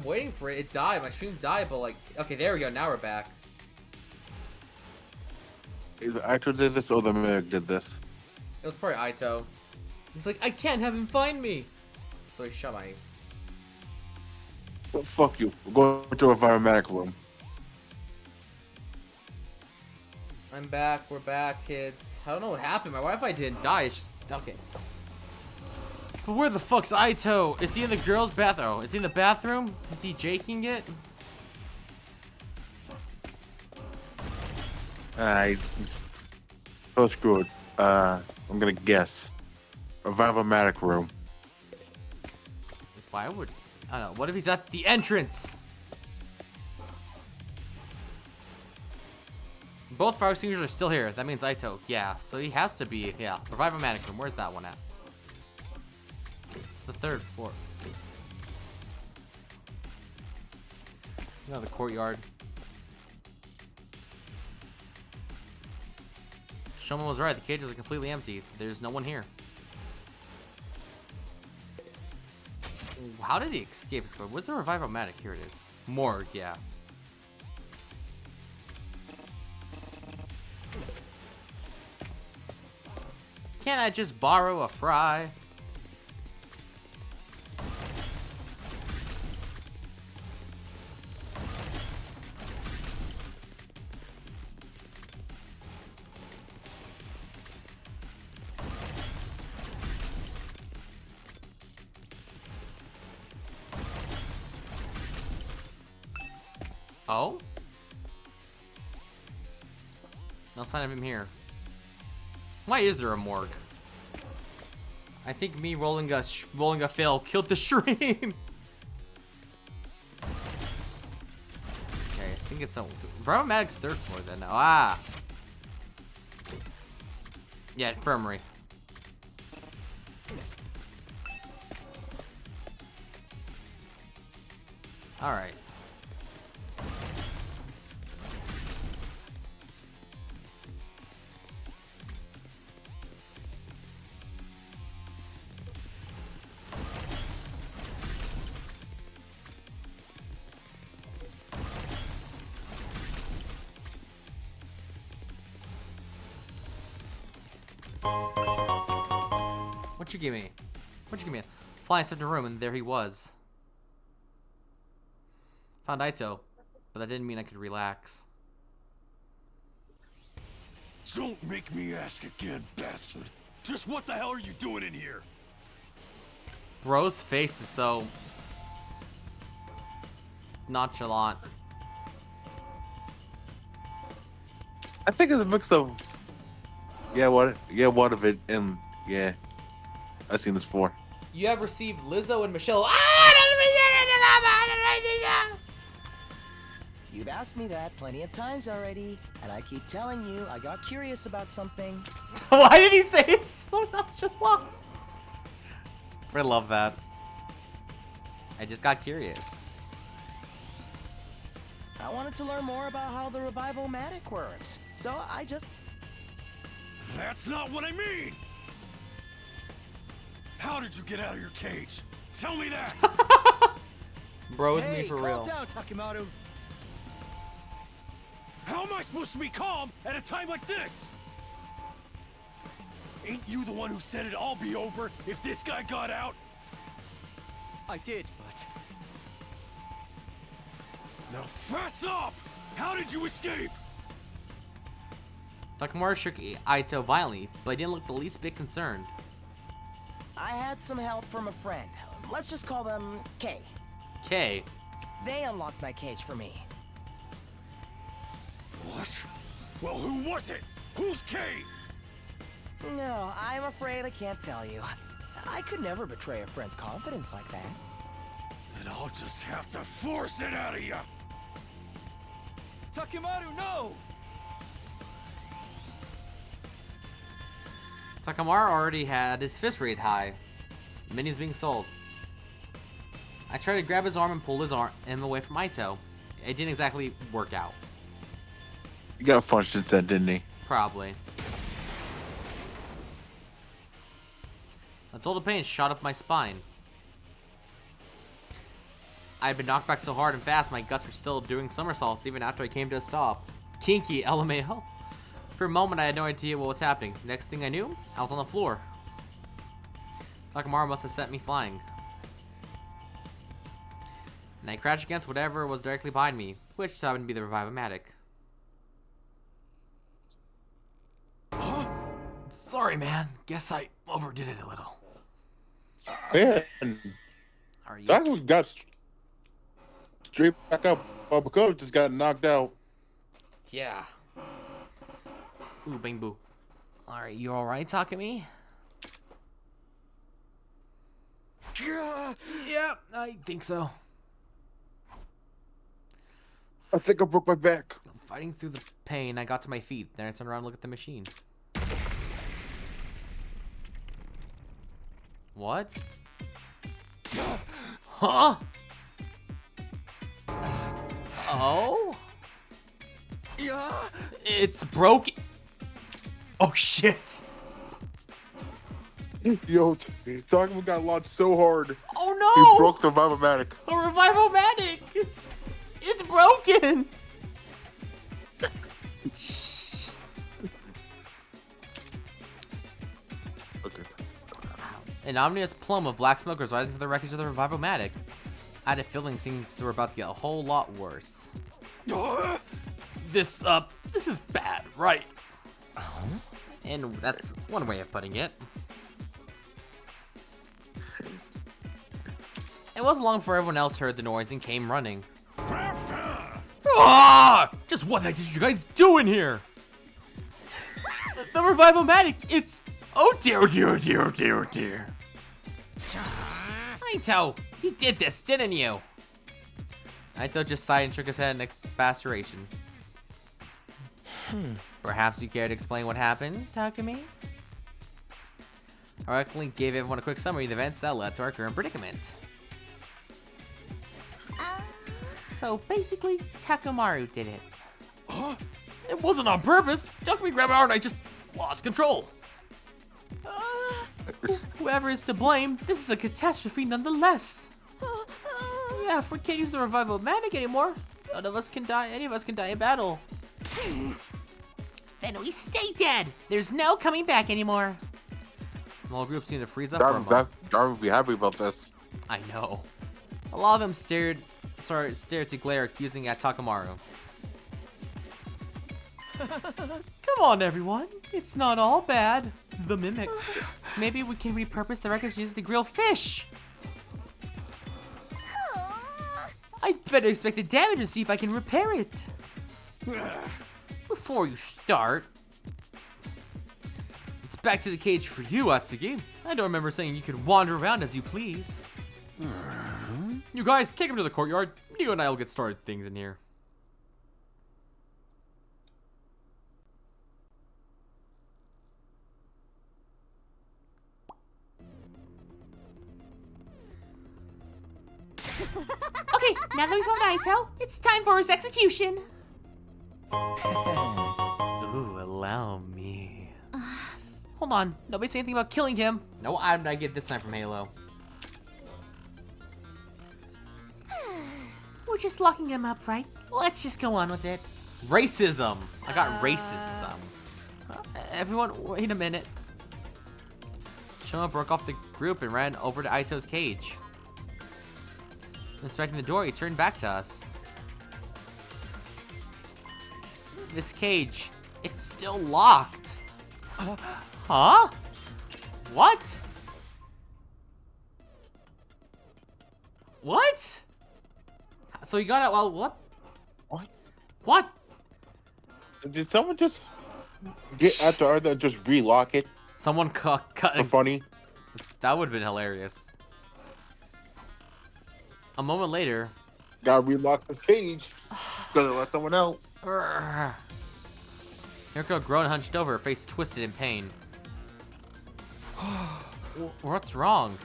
I'm waiting for it. It died. My stream died, but like, okay, there we go. Now we're back. Either Aito did this or the Meg did this. It was probably Aito. He's like, I can't have him find me. So he shot my. Well, fuck you. We're going to a environmental room. I'm back. We're back, kids. I don't know what happened. My Wi-Fi didn't die. It's just okay. But where the fuck's Aito? Is he in the girls' bathroom? Oh, is he in the bathroom? Is he jaking it? So screwed. I'm gonna guess. Revival-matic room. Why would... I don't know. What if he's at the entrance? Both fire extinguishers are still here. That means Aito. Yeah, so he has to be... Yeah, Revival-matic room. Where's that one at? It's the 3rd floor. You know, the courtyard. Showman was right. The cages are completely empty. There's no one here. How did he escape? Where's the Revival-matic? Here it is. Morgue, yeah. Can't I just borrow a fry? Oh? No sign of him here. Why is there a morgue? I think me rolling a fail killed the stream. Okay, I think it's a Revival-matic's 3rd floor then. Ah. Yeah, infirmary. All right. What you give me? What you give me? Flying stepped in the room, and there he was. Found Aito, but that didn't mean I could relax. Don't make me ask again, bastard. Just what the hell are you doing in here? Bro's face is so nonchalant. I think it's a mix of... Yeah, what of it, and... Yeah. I've seen this before. You have received Lizzo and Michelle. You've asked me that plenty of times already, and I keep telling you I got curious about something. Why did he say it so nonchalant? I love that. I just got curious. I wanted to learn more about how the Revival-matic works, so I just... That's not what I mean! How did you get out of your cage? Tell me that! Bro, is me for real. Calm down, Takemaru. How am I supposed to be calm at a time like this? Ain't you the one who said it'd all be over if this guy got out? I did, but... Now fess up! How did you escape? Takamaru shook Aito violently, but he didn't look the least bit concerned. I had some help from a friend. Let's just call them K. K. They unlocked my cage for me. What? Well, who was it? Who's K? No, I'm afraid I can't tell you. I could never betray a friend's confidence like that. Then I'll just have to force it out of you. Takemaru, no! Takamaru already had his fist rate high. Minis being sold. I tried to grab his arm and pull him away from Aito. It didn't exactly work out. He got punched instead, didn't he? Probably. A jolt of pain shot up my spine. I'd been knocked back so hard and fast, my guts were still doing somersaults even after I came to a stop. Kinky, LMAO. For a moment, I had no idea what was happening. Next thing I knew, I was on the floor. Takamaru must have sent me flying. And I crashed against whatever was directly behind me, which happened to be the Revive-O-Matic. Sorry, man. Guess I overdid it a little. Man, Are you? that was got straight back up. Because just got knocked out. Yeah. Ooh, bang boo. Alright, you alright, Takumi? Yeah, I think so. I think I broke my back. Fighting through the pain, I got to my feet. Then I turned around and looked at the machine. What? Huh? Oh? Yeah. It's broken. Oh shit. Yo, Takuma got launched so hard. Oh He no! broke the Revive-O-Matic. A Revive-O-Matic! It's broken! Okay. An ominous plume of black smoke was rising from the wreckage of the Revive-O-Matic. I had a feeling things were about to get a whole lot worse. This is bad, right? And that's one way of putting it. It wasn't long before everyone else heard the noise and came running. Ah! Just what the heck did you guys do in here? The Revive-O-Matic, it's... Oh dear, oh dear, oh dear, oh dear, oh dear. Aito, you did this, didn't you? Aito just sighed and shook his head in expectoration. Perhaps you care to explain what happened, Takumi? I recently gave everyone a quick summary of the events that led to our current predicament. So basically, Takamaru did it. Huh? It wasn't on purpose. Takumi grabbed my arm and I just lost control. Whoever is to blame, this is a catastrophe nonetheless. Yeah, if we can't use the Revive-O-Matic anymore, none of us can die. Any of us can die in battle. Then we stay dead. There's no coming back anymore. The whole group seemed to freeze up for a moment. Darwin would be happy about this. I know. A lot of them stared to glare accusing at Takamaru. Come on, everyone. It's not all bad. The mimic. Maybe we can repurpose the wreckage used to grill fish. I better expect the damage and see if I can repair it. Before you start. It's back to the cage for you, Atsuki. I don't remember saying you could wander around as you please. You guys, take him to the courtyard. You and I will get started things in here. Okay, now that we found Naito, it's time for his execution. Ooh, allow me. Hold on, nobody say anything about killing him. No, I get this time from Halo. We're just locking him up, right? Let's just go on with it. Racism. I got racism. Everyone, wait a minute. Shoma broke off the group and ran over to Aito's cage. Inspecting the door, he turned back to us. This cage, it's still locked. Huh? What? What? So you got it, well, what? What? What? Did someone just get after Arthur and just relock it? Someone cut. For funny? That would have been hilarious. A moment later. Gotta relock the cage. Gotta let someone out. Hiruko groaned and hunched over, her face twisted in pain. What's wrong?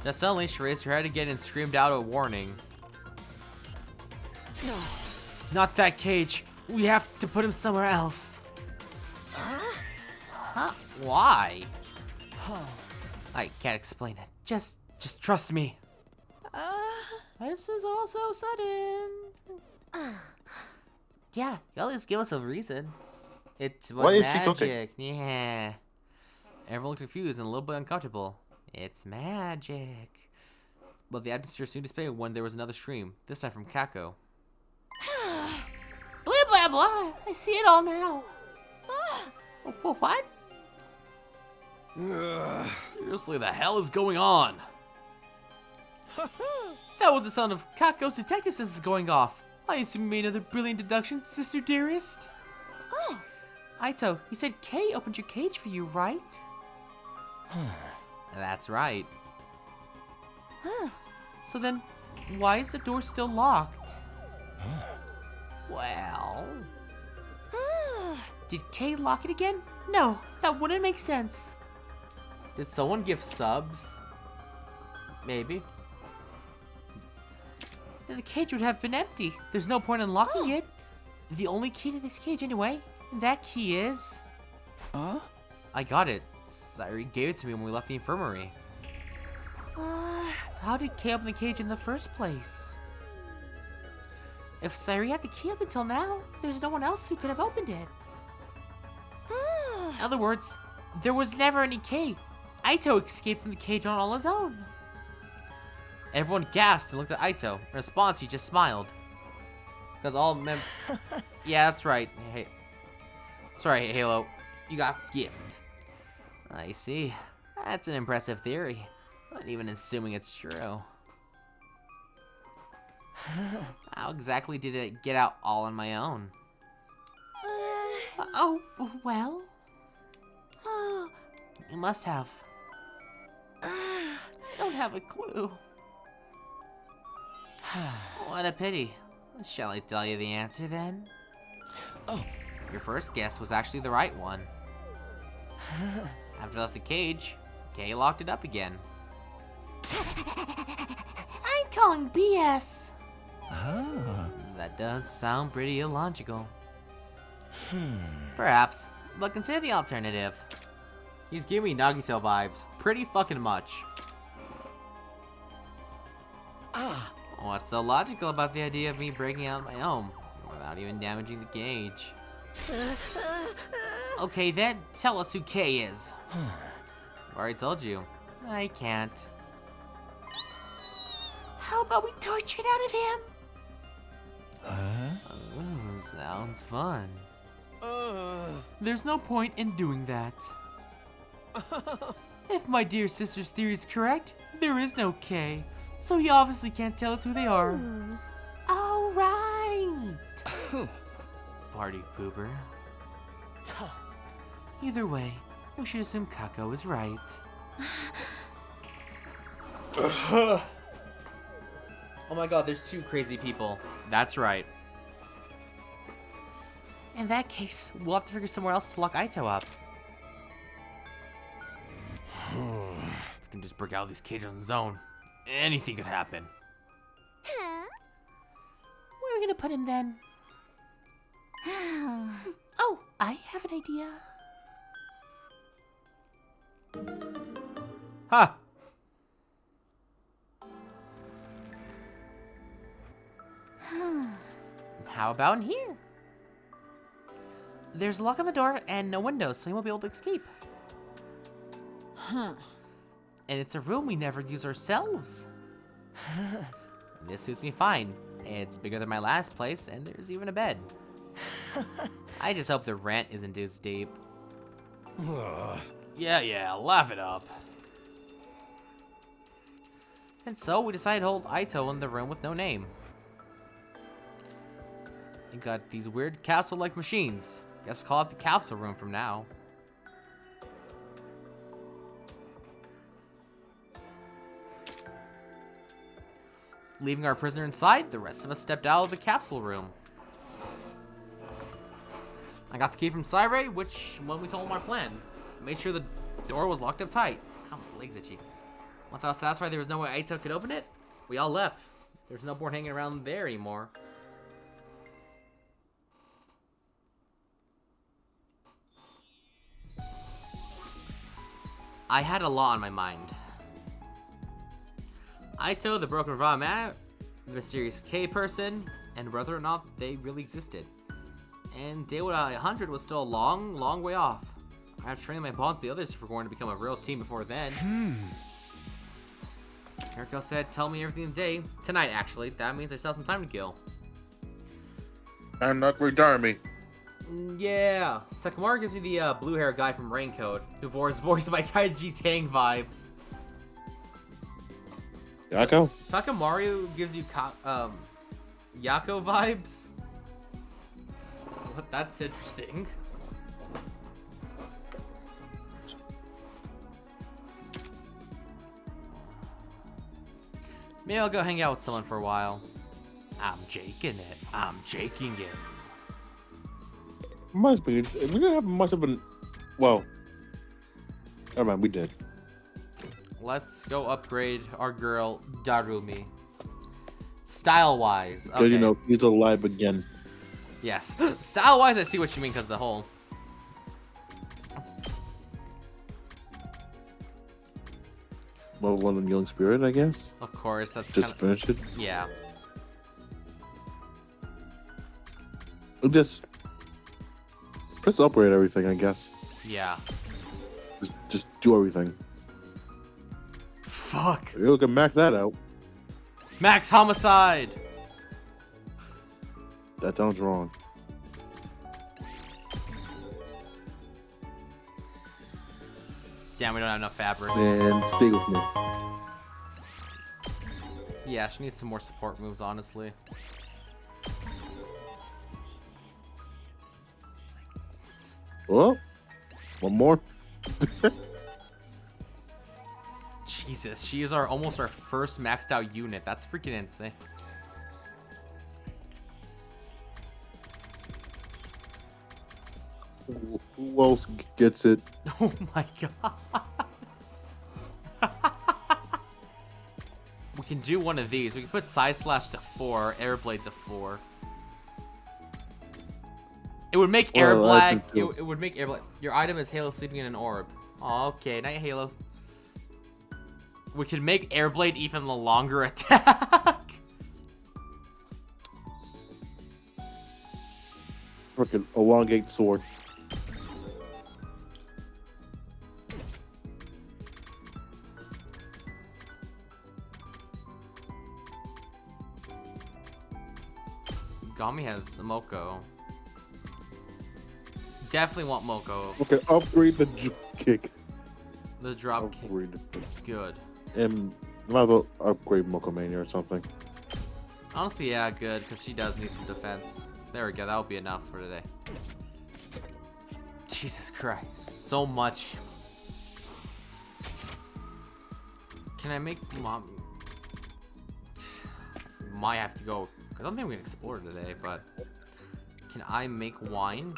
Then suddenly, she raised her head again and screamed out a warning. No. Not that cage. We have to put him somewhere else. Huh? Why? I can't explain it. Just trust me. This is all so sudden. Yeah, you always give us a reason. It was Why is she cooking? magic. Yeah. Everyone looks confused and a little bit uncomfortable. It's magic. But the atmosphere soon dissipated when there was another stream, this time from Kako. Blah, blah, blah. I see it all now. What? Seriously, the hell is going on? That was the sound of Kako's detective senses going off. I assume you made another brilliant deduction, sister dearest. Oh. Aito, you said Kay opened your cage for you, right? That's right. So then, why is the door still locked? Well... Did Kay lock it again? No, that wouldn't make sense. Did someone give subs? Maybe. Then the cage would have been empty. There's no point in locking it. The only key to this cage anyway. And that key is... Huh? I got it. Sairi gave it to me when we left the infirmary. So how did Kay open the cage in the first place? If Sairi had the key up until now, there's no one else who could have opened it. In other words, there was never any Kay. Aito escaped from the cage on all his own. Everyone gasped and looked at Aito. In response, he just smiled. Because all yeah, that's right. Hey. Sorry, Halo. You got gift. I see. That's an impressive theory. Not even assuming it's true. How exactly did it get out all on my own? Oh, well. You must have. I don't have a clue. What a pity. Shall I tell you the answer then? Oh. Your first guess was actually the right one. After I left the cage, Kay locked it up again. I'm calling BS. That does sound pretty illogical. Perhaps, but consider the alternative. He's giving me Nagito vibes pretty fucking much. What's so logical about the idea of me breaking out of my home without even damaging the cage? Okay then, tell us who Kay is. I've already told you. I can't. How about we torture it out of him? Oh, sounds fun. There's no point in doing that. If my dear sister's theory is correct, there is no K, so he obviously can't tell us who they are. All right. Party pooper. Either way, we should assume Kako is right. Oh my god, there's two crazy people. That's right. In that case, we'll have to figure somewhere else to lock Aito up. If we can just break out of these cages on his own, anything could happen. Where are we gonna put him then? Oh, I have an idea. Ha! How about in here? There's a lock on the door and no windows, so he won't be able to escape. And it's a room we never use ourselves. This suits me fine. It's bigger than my last place, and there's even a bed. I just hope the rent isn't too steep. Yeah, laugh it up. And so we decided to hold Aito in the room with no name. We got these weird capsule-like machines. Guess we'll call it the capsule room from now. Leaving our prisoner inside, the rest of us stepped out of the capsule room. I got the key from Sairi, when we told him our plan. Made sure the door was locked up tight. Ow, my leg's itchy. Once I was satisfied there was no way Aito could open it, we all left. There's no board hanging around there anymore. I had a lot on my mind. Aito, the broken raw the mysterious K person, and whether or not they really existed. And day 100 was still a long, long way off. I have trained my bond with the others if we're going to become a real team before then. Hiruko said, tell me everything today. Tonight, actually. That means I still have some time to kill. I'm not retirement. Yeah. Takamaru gives me the blue hair guy from Raincoat, who voiced by Kaiji Tang vibes. Yako? Takamaru gives you Yako vibes? What? That's interesting. Maybe I'll go hang out with someone for a while. I'm jaking it. I'm jaking it. Must be. We didn't have much of an. Well, never mind. We did. Let's go upgrade our girl Darumi. Style-wise, okay. Because, you know, he's alive again. Yes. Style-wise, I see what you mean because of the whole. Well, London Young Spirit, I guess. Of course, that's Just kind of... finish it. Yeah. Just upgrade everything, I guess. Yeah. Just do everything. Fuck. You can max that out. Max Homicide! That sounds wrong. Damn, we don't have enough fabric. And stay with me. Yeah, she needs some more support moves, honestly. Oh, one more. Jesus, she is almost our first maxed out unit. That's freaking insane. Who else gets it? Oh my god. We can do one of these. We can put side slash to 4, air blade to 4. It would make air black. It would make air black. Your item is Halo sleeping in an orb. Oh, okay, night Halo. We could make Airblade even the longer attack. Freaking elongate sword. Gami has Moko. Definitely want Moko. Okay, upgrade the kick. The drop kick. Upgrade. Good. And might as well upgrade Mokomania or something. Honestly, yeah, good, because she does need some defense. There we go, that'll be enough for today. Jesus Christ. So much. Can I make mom? Might have to go. I don't think we can explore today, but can I make wine?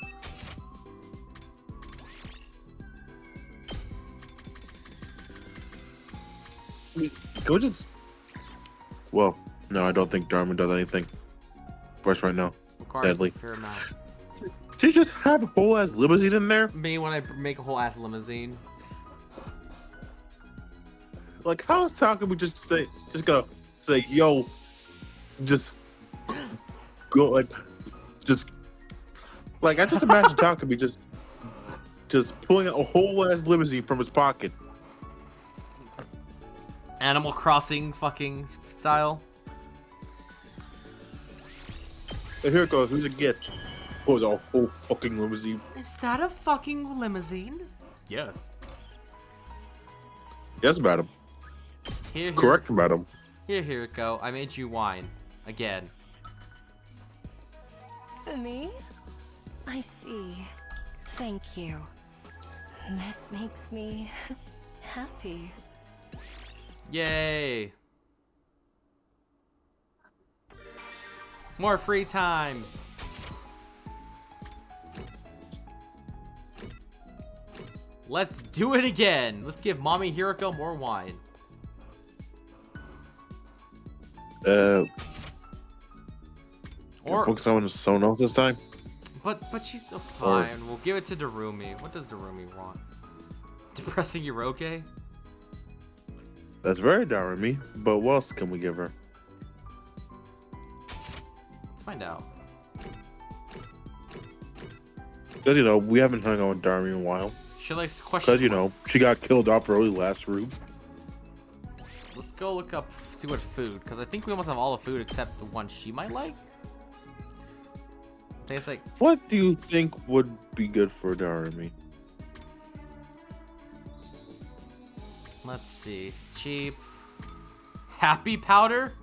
Can we just... Well, no, I don't think Dharma does anything for us right now. Requires Sadly. a fair amount. Did you just have a whole ass limousine in there? Me when I make a whole ass limousine. Like, how can we just gonna say, yo, just go, like, I just imagine Takumi just pulling out a whole ass limousine from his pocket. Animal Crossing fucking style. And here it goes, who's a gift? What was a whole fucking limousine? Is that a fucking limousine? Yes. Yes, madam. Here, Correct, madam. Here, Hiruko. I made you wine. Again. For me? I see. Thank you. This makes me happy. Yay! More free time! Let's do it again! Let's give Mommy Hiruko more wine. Or Focus on someone else this time? but she's still fine. We'll give it to Darumi. What does Darumi want? Depressing Hiroke? That's very dour of me, but what else can we give her? Let's find out. Because, you know, we haven't hung out with Darby in a while. She likes questions. Because, you know, she got killed off early last room. Let's go look up, see what food, because I think we almost have all the food except the one she might like. Tastes like. What do you think would be good for Darby? Let's see. It's cheap. Happy powder?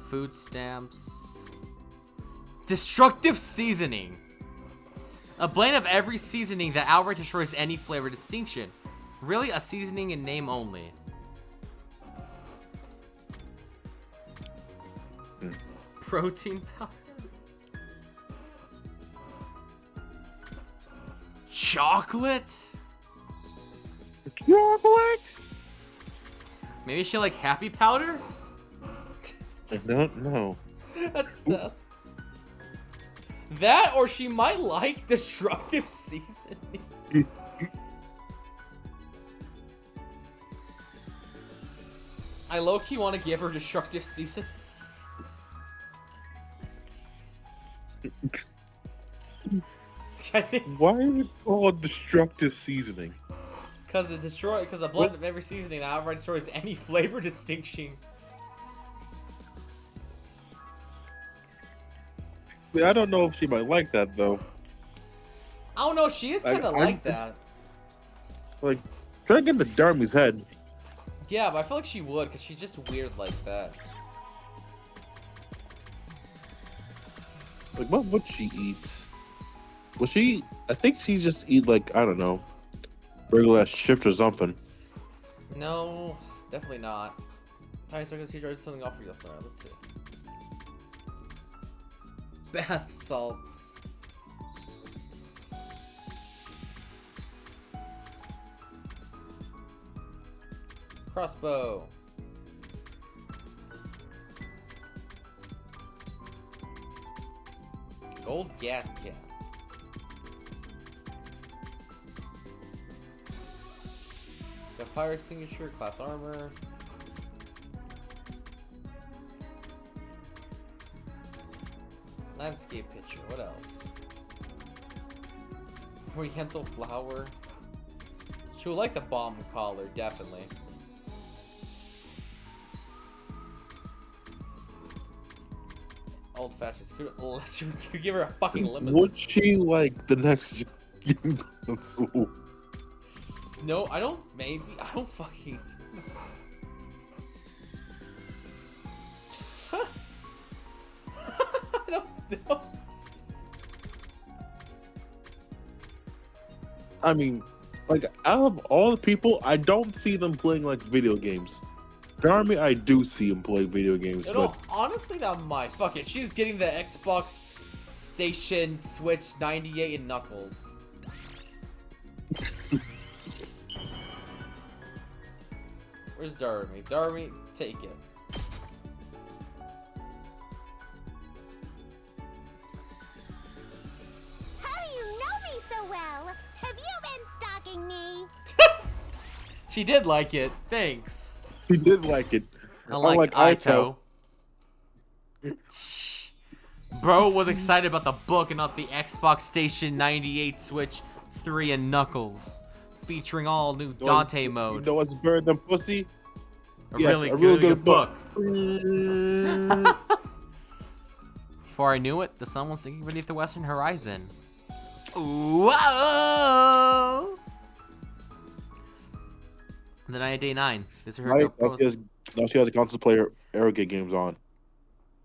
Food stamps. Destructive seasoning. A blend of every seasoning that outright destroys any flavor distinction. Really, a seasoning in name only. Protein powder. Chocolate? Chocolate? Maybe she like happy powder? I don't know. That's that, or she might like destructive seasoning. I low-key want to give her destructive seasoning. I think Why is it called destructive seasoning? because a blend of every seasoning that outright destroys any flavor distinction. I don't know if she might like that though. I don't know. She is kind of like that. Like, try to get into Darby's head. Yeah, but I feel like she would because she's just weird like that. Like, what would she eat? Well, I think she just eat like, I don't know, regular ass chips or something. No, definitely not. Tiny circus teacher is something off for you. Let's see. Bath salts. Crossbow. Gold gas can. Got fire extinguisher, class armor. Landscape picture. What else? Oriental flower. She would like the bomb collar, definitely. Old-fashioned screw. Unless you give her a fucking limousine. Would she like the next game console? No, I don't. Maybe I don't fucking. I don't know. I mean, like, out of all the people, I don't see them playing like video games. Darby, I do see him play video games, You know, but honestly, that might. Fuck it. She's getting the Xbox Station Switch 98 and Knuckles. Where's Darby? Darby, take it. How do you know me so well? Have you been stalking me? She did like it. Thanks. he did like it. Unlike Aito. Bro was excited about the book and not the Xbox Station 98 Switch 3 and Knuckles. Featuring all new Dante mode. You know what's better than pussy? A Yes, really a really good good book. book. Before I knew it, the sun was sinking beneath the western horizon. Whoa! And then I had day 9. This is her Right, GoPros. now she has a console player Arrogate games on.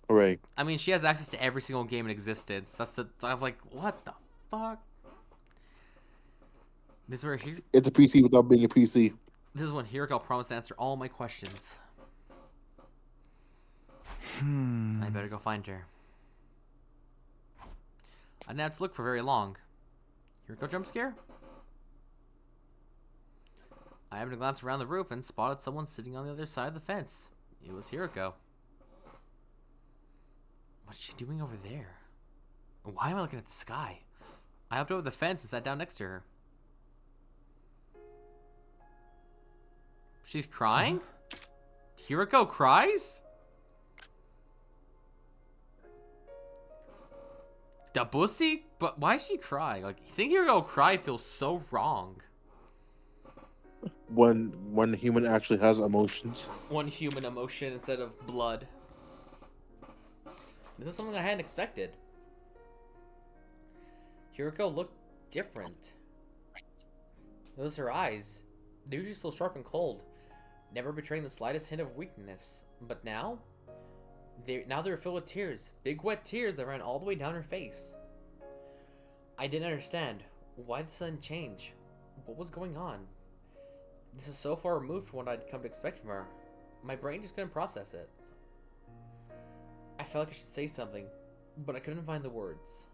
Hooray. I mean, she has access to every single game in existence. I'm like, what the fuck? This is where It's a PC without being a PC. This is when Hiruko promised to answer all my questions. I better go find her. I didn't have to look for very long. Hiruko jump scare? I happened to glance around the roof and spotted someone sitting on the other side of the fence. It was Hiruko. What's she doing over there? Why am I looking at the sky? I hopped over the fence and sat down next to her. She's crying? Hiruko cries? The pussy? But why is she crying? Like, seeing Hiruko cry feels so wrong. When a human actually has emotions. One human emotion instead of blood. This is something I hadn't expected. Hiruko looked different. It was her eyes. They were usually so sharp and cold, never betraying the slightest hint of weakness. But now they were filled with tears. Big wet tears that ran all the way down her face. I didn't understand. Why the sudden change? What was going on? This is so far removed from what I'd come to expect from her. My brain just couldn't process it. I felt like I should say something, but I couldn't find the words.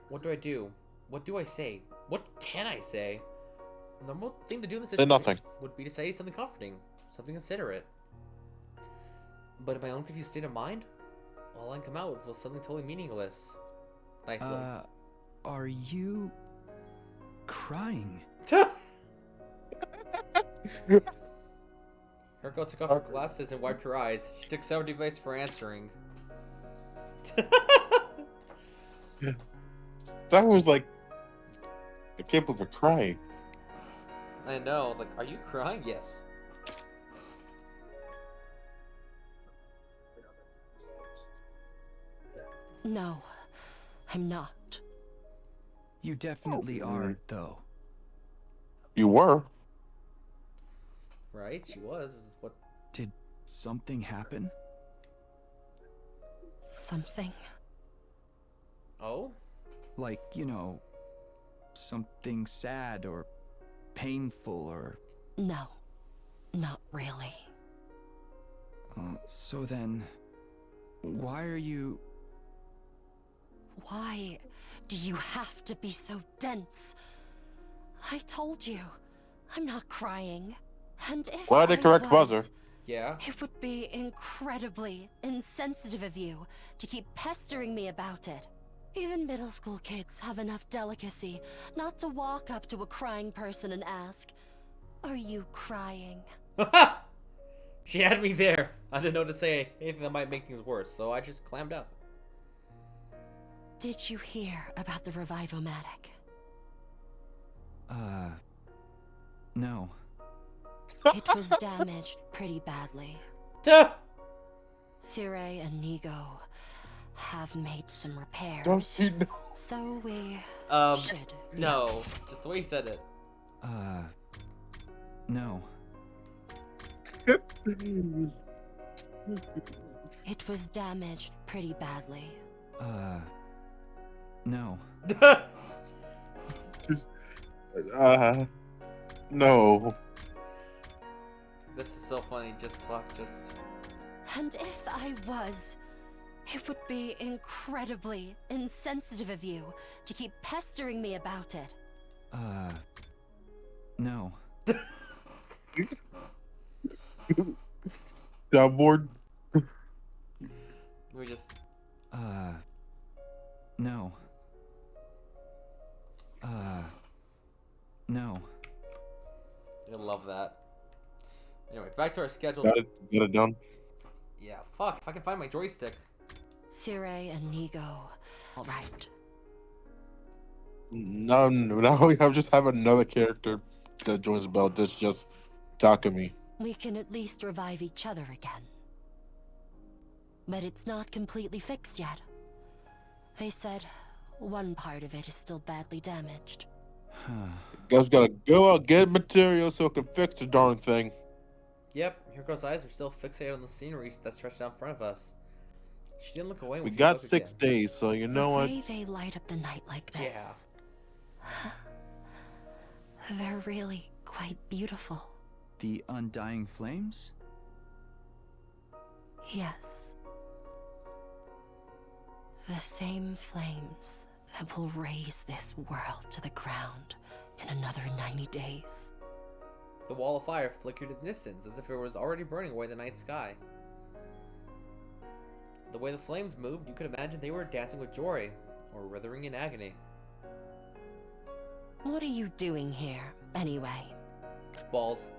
What do I do? What do I say? What can I say? The normal thing to do in this situation nothing. would be to say something comforting, something considerate. But in my own confused state of mind, all I can come out with was something totally meaningless. Nice legs. Are you crying? Hiruko took off her glasses and wiped her eyes. She took several devices for answering. That was like, I can't believe I'm crying. I know. I was like, "Are you crying?" Yes. No, I'm not. You definitely aren't, though. You were. Right? She was. This is what? Did something happen? Something. Oh? Like, something sad or painful or... No, not really. So then, why are you... Why do you have to be so dense? I told you, I'm not crying. And if Why the I correct was, buzzer? Yeah. it would be incredibly insensitive of you to keep pestering me about it. Even middle school kids have enough delicacy not to walk up to a crying person and ask, "Are you crying?" She had me there. I didn't know to say anything that might make things worse, so I just clammed up. Did you hear about the Revivomatic? No. It was damaged pretty badly. Sire and Nigo have made some repairs. Don't he know? So we should be No. okay. Just the way he said it. No. It was damaged pretty badly. No. Just, no. This is so funny. Just fuck. Just. And if I was, it would be incredibly insensitive of you to keep pestering me about it. No. Soundboard. We just. No. No. I love that. Anyway, back to our schedule. Got it done. Yeah, fuck. If I can find my joystick. Sire and Nigo. All right. No, now we just have another character that joins the belt that's just Takumi. We can at least revive each other again. But it's not completely fixed yet. They said one part of it is still badly damaged. Guys gotta go out get material so it can fix the darn thing. Yep, Hiruko's eyes are still fixated on the scenery that stretched out in front of us. She didn't look away when We she got spoke 6 again. days, so you know what? The way they light up the night like this. They're really quite beautiful. The undying flames? Yes. The same flames that will raise this world to the ground in another 90 days. The wall of fire flickered in the distance as if it was already burning away the night sky. The way the flames moved, you could imagine they were dancing with joy, or writhing in agony. What are you doing here, anyway? balls.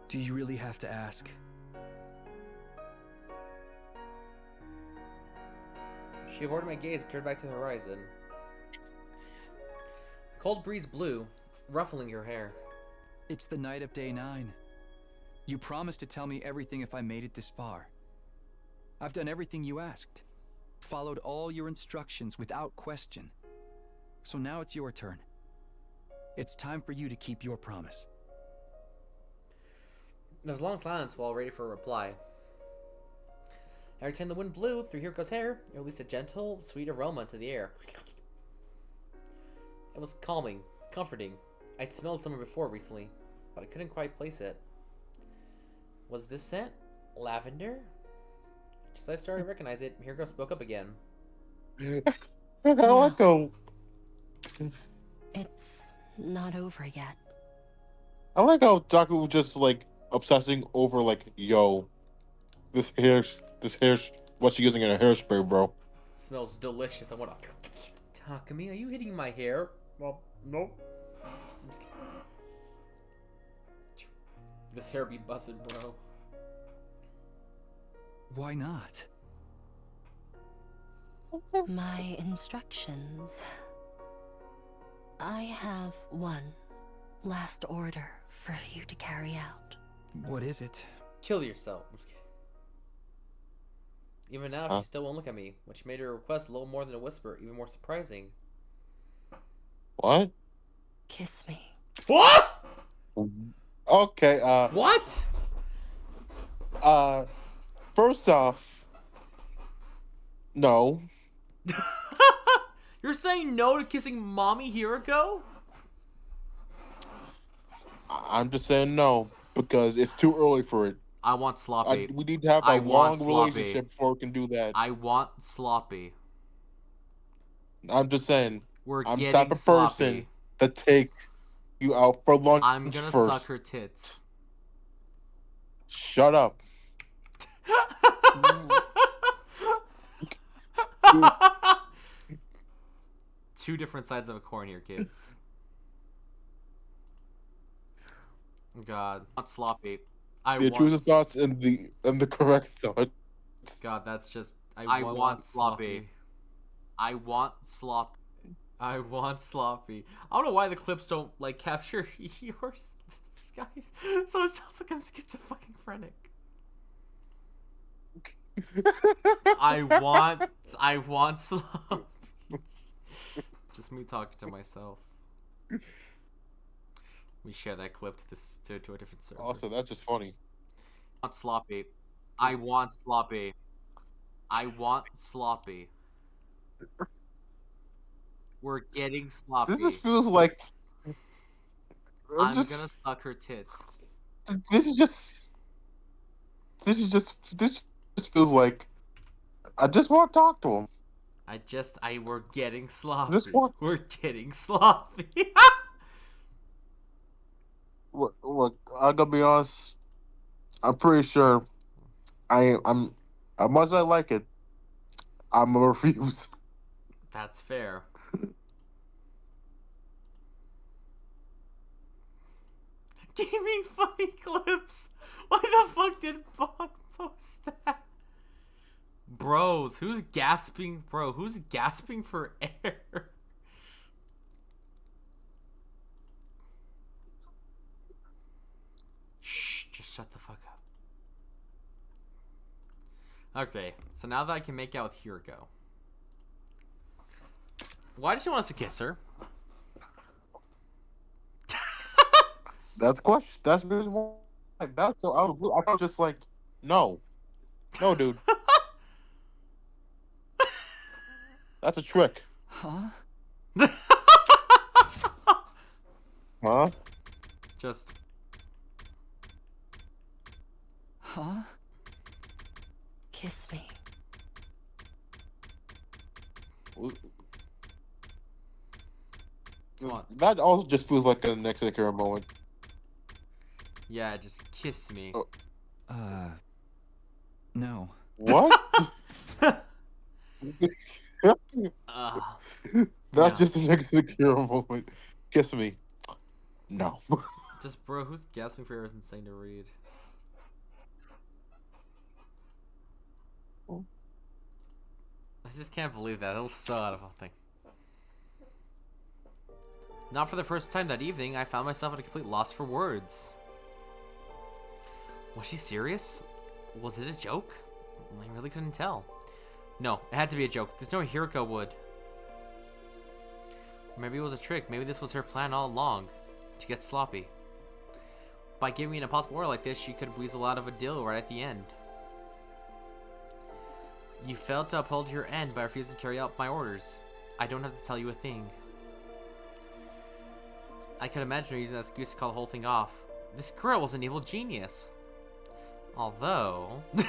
Do you really have to ask? She avoided my gaze and turned back to the horizon. The cold breeze blew, ruffling her hair. It's the night of day 9. You promised to tell me everything if I made it this far. I've done everything you asked. Followed all your instructions without question. So now it's your turn. It's time for you to keep your promise. There was a long silence while ready for a reply. Every time the wind blew through Hiruko's hair, it released a gentle, sweet aroma into the air. It was calming, comforting. I'd smelled it somewhere before recently, but I couldn't quite place it. Was this scent lavender? Just as I started to recognize it, Hiruko spoke up again. I like how It's not over yet. Daku was just like obsessing over like, yo, this hair, what's she using in a hairspray, bro? It smells delicious. I wanna. Takumi, are you hitting my hair? Well, nope. I'm just kidding. This hair be busted, bro. Why not? My instructions. I have one last order for you to carry out. What is it? Kill yourself. I'm just kidding. Even now, she still won't look at me, which made her request a little more than a whisper, even more surprising. What? Kiss me. What? Okay, What? first off, no. You're saying no to kissing mommy Hiruko? I'm just saying no because it's too early for it. I want sloppy. We need to have I a want long sloppy. relationship before we can do that. I want sloppy. I'm just saying. We're I'm the getting type of sloppy. person that take you out for lunch I'm gonna first. suck her tits. Shut up. Two different sides of a coin here, kids. God, I want sloppy. I The want intrusive thoughts and the correct thought. God, that's just. I want sloppy. I want slop. I want sloppy. I don't know why the clips don't like capture yours, guys. So it sounds like I'm schizophrenic. I want sloppy. Just me talking to myself. We share that clip to this to a different server. Also, that's just funny. I want sloppy. I want sloppy. I want sloppy. We're getting sloppy. This just feels like. I'm gonna suck her tits. This just feels like. I just want to talk to him. We're getting sloppy. Just want. We're getting sloppy. Look, I'm gonna be honest. I'm pretty sure. I'm. As much as I like it, I'm gonna refuse. That's fair. Gaming funny clips. Why the fuck did Bond post that? Bros, who's gasping? Bro, who's gasping for air? Shh, just shut the fuck up. Okay, so now that I can make out with Hiruko. Why does she want us to kiss her? That's the question. That's the reason why. That's so I was just like, no, dude. That's a trick. Huh? Huh? Just. Huh? Kiss me. Come on. That also just feels like a next Akira moment. Yeah, just kiss me. No. What? That's Yeah. just a next Akira moment. Kiss me. No. Just, bro, who's gasping for air is insane to read. I just can't believe that. It was so out of nothing. Not for the first time that evening, I found myself at a complete loss for words. Was she serious? Was it a joke? I really couldn't tell. No, it had to be a joke. There's no way Hiruko would. Or maybe it was a trick. Maybe this was her plan all along. To get sloppy. By giving me an impossible order like this, she could weasel out of a deal right at the end. You failed to uphold your end by refusing to carry out my orders. I don't have to tell you a thing. I could imagine her using that excuse to call the whole thing off. This girl was an evil genius. Although... what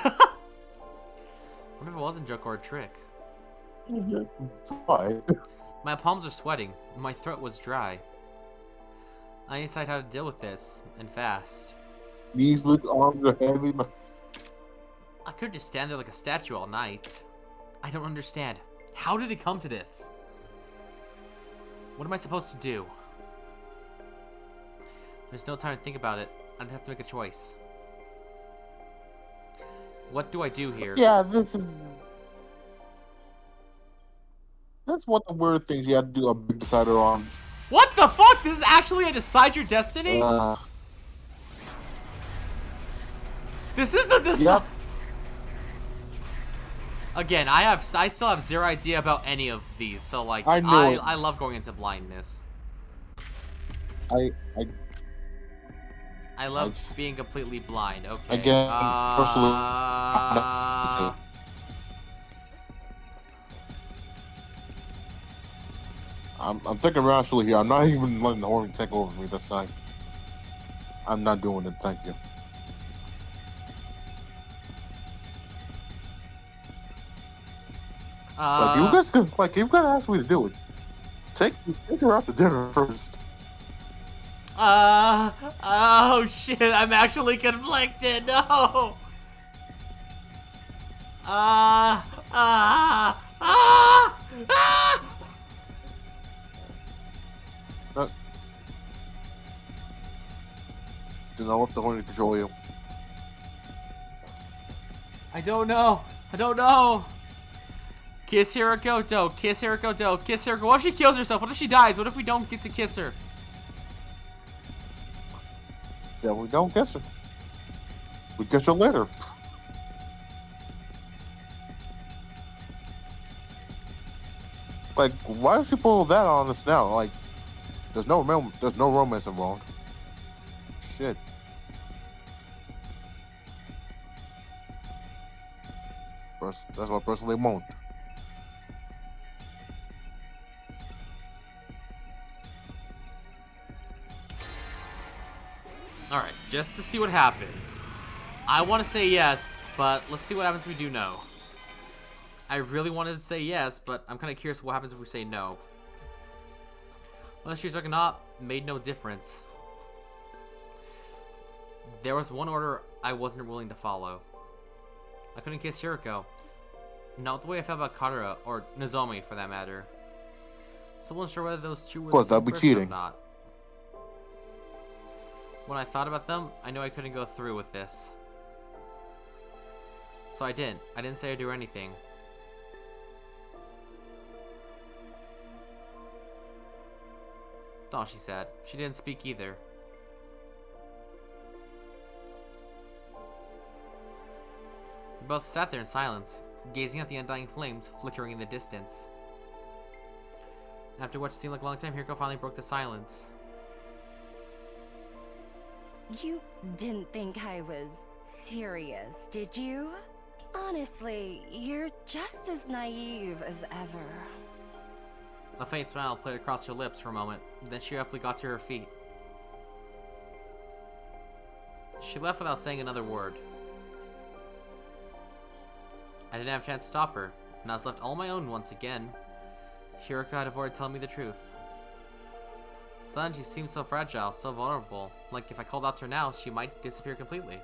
if it wasn't a joke or a trick? Why? My palms are sweating. My throat was dry. I need to decide how to deal with this, and fast. These weak arms are heavy. I could just stand there like a statue all night. I don't understand. How did it come to this? What am I supposed to do? There's no time to think about it. I'd have to make a choice. What do I do here? Yeah, this is... That's one of the weird things you have to do a big decider on. What the fuck? This is actually a decide your destiny? This is a decide... Yep. Again, I still have zero idea about any of these, so like I know. I love going into blindness. I love being completely blind. Okay. Again, personally, I'm thinking rationally here. I'm not even letting the horn take over me this time. I'm not doing it. Thank you. Like you gotta ask me to do it. Take her out to dinner first. Oh shit, I'm actually conflicted. No. Do not let the horn control you. I don't know. I don't know. Kiss Hiruko, do. Kiss Hiruko, do. Kiss Hiruko. What if she kills herself? What if she dies? What if we don't get to kiss her? Then we don't kiss her. We kiss her later. Like, why does she pull that on us now? Like, there's no romance involved. Shit. That's what I personally won't. Alright, just to see what happens. I want to say yes, but let's see what happens if we do no. I really wanted to say yes, but I'm kind of curious what happens if we say no. Whether she was or not made no difference. There was one order I wasn't willing to follow. I couldn't kiss Hiruko. Not the way I felt about Karura, or Nozomi for that matter. Still wasn't sure whether those two were the same that'd be person or cheating. not. When I thought about them, I knew I couldn't go through with this. So I didn't. I didn't say I'd do anything. Oh, she said. She didn't speak either. We both sat there in silence, gazing at the undying flames flickering in the distance. After what seemed like a long time, Hiruko finally broke the silence. You didn't think I was serious, did you? Honestly, you're just as naive as ever. A faint smile played across her lips for a moment, then she abruptly got to her feet. She left without saying another word. I didn't have a chance to stop her, and I was left all on my own once again. Hiruko had avoided telling me the truth. Suddenly, she seemed so fragile, so vulnerable. Like if I called out to her now, she might disappear completely.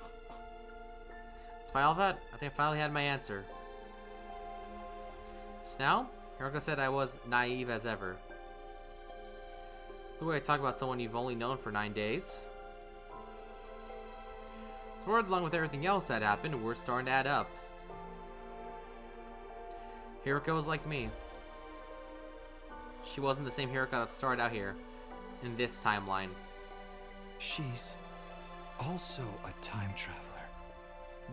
Despite all that, I think I finally had my answer. Just now, Hiruko said I was naive as ever. It's the way I talk about someone you've only known for 9 days. words, along with everything else that happened, were starting to add up. Hiruko was like me. She wasn't the same Hiruko that started out here, in this timeline. She's also a time traveler.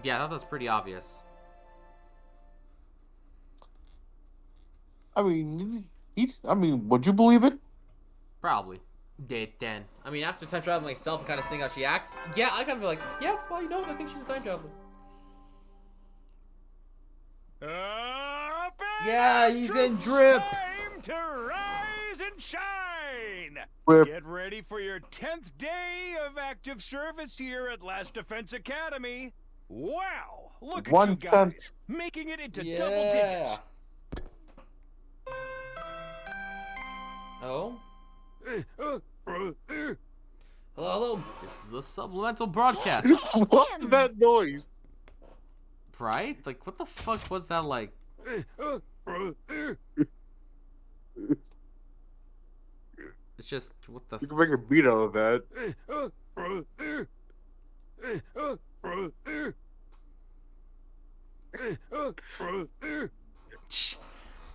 Yeah, I thought that was pretty obvious. I mean, would you believe it? Probably. Did then. I mean, after time traveling myself and kind of seeing how she acts, yeah, I kind of feel like, yeah, well, you know what, I think she's a time traveler. Yeah, he's in drip. Time to rise and shine. Drip. Get ready for your 10th day of active service here at Last Defense Academy. Wow, look at you guys, making it into double digits. Oh? Hello. This is a supplemental broadcast. What's that noise? Right? Like, what the fuck was that like? It's just, what the You can make a beat out of that.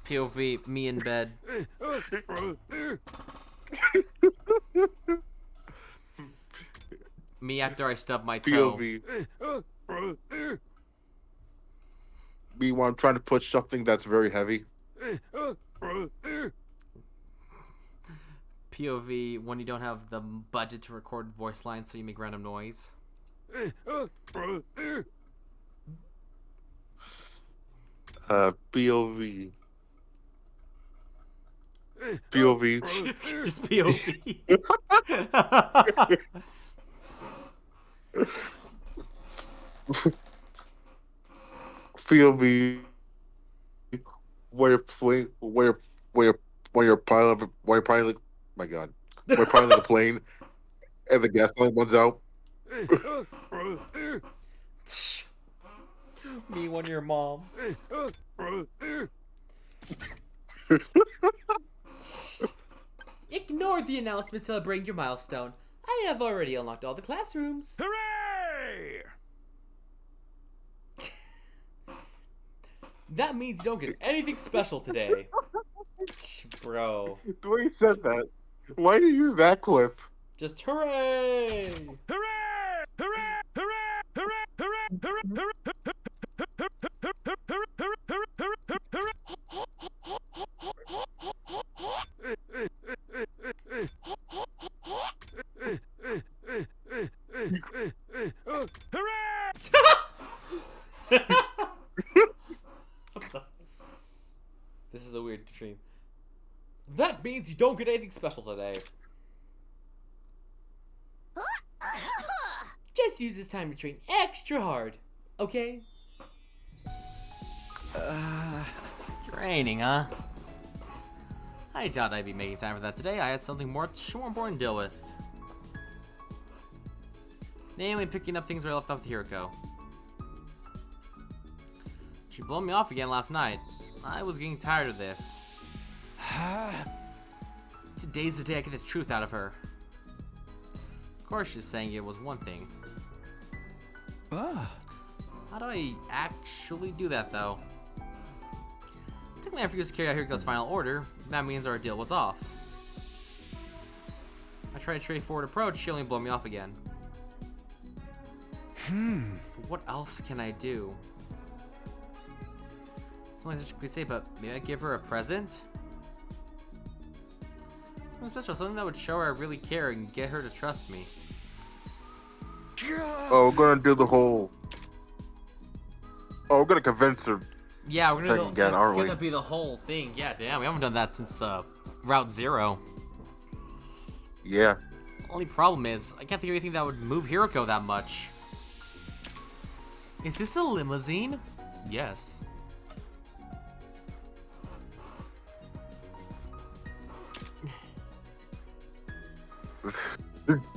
POV, me in bed. Me after I stub my toe. POV. Me when I'm trying to push something that's very heavy. POV when you don't have the budget to record voice lines, so you make random noise. POV. POV. Just POV. POV. When you're piloting, my God, when you're piloting the plane and the gasoline runs out. Me when your mom. Ignore the announcement celebrating your milestone. I have already unlocked all the classrooms. Hooray! That means you don't get anything special today. Bro. The way you said that, why do you use that clip? Just hooray! Hooray! Hooray! Hooray! Hooray! Hooray! This is a weird dream. That means you don't get anything special today. Just use this time to train extra hard, okay? Training, huh? I doubt I'd be making time for that today. I had something more important to deal with. Namely, picking up things where I left off with Hiruko. She blew me off again last night. I was getting tired of this. Today's the day I get the truth out of her. Of course, she's saying it was one thing. How do I actually do that, though? Technically, I refused to carry out Hiruko's final order. That means our deal was off. I tried a straightforward approach, she only blew me off again. But what else can I do? Something I should say, but maybe I give her a present? Something special, something that would show her I really care and get her to trust me. Oh, we're gonna do the whole. Oh, we're gonna convince her. Yeah, we're gonna Again, aren't we? gonna be the whole thing. Yeah, damn, we haven't done that since the Route Zero. Yeah. Only problem is, I can't think of anything that would move Hiruko that much. Is this a limousine? Yes.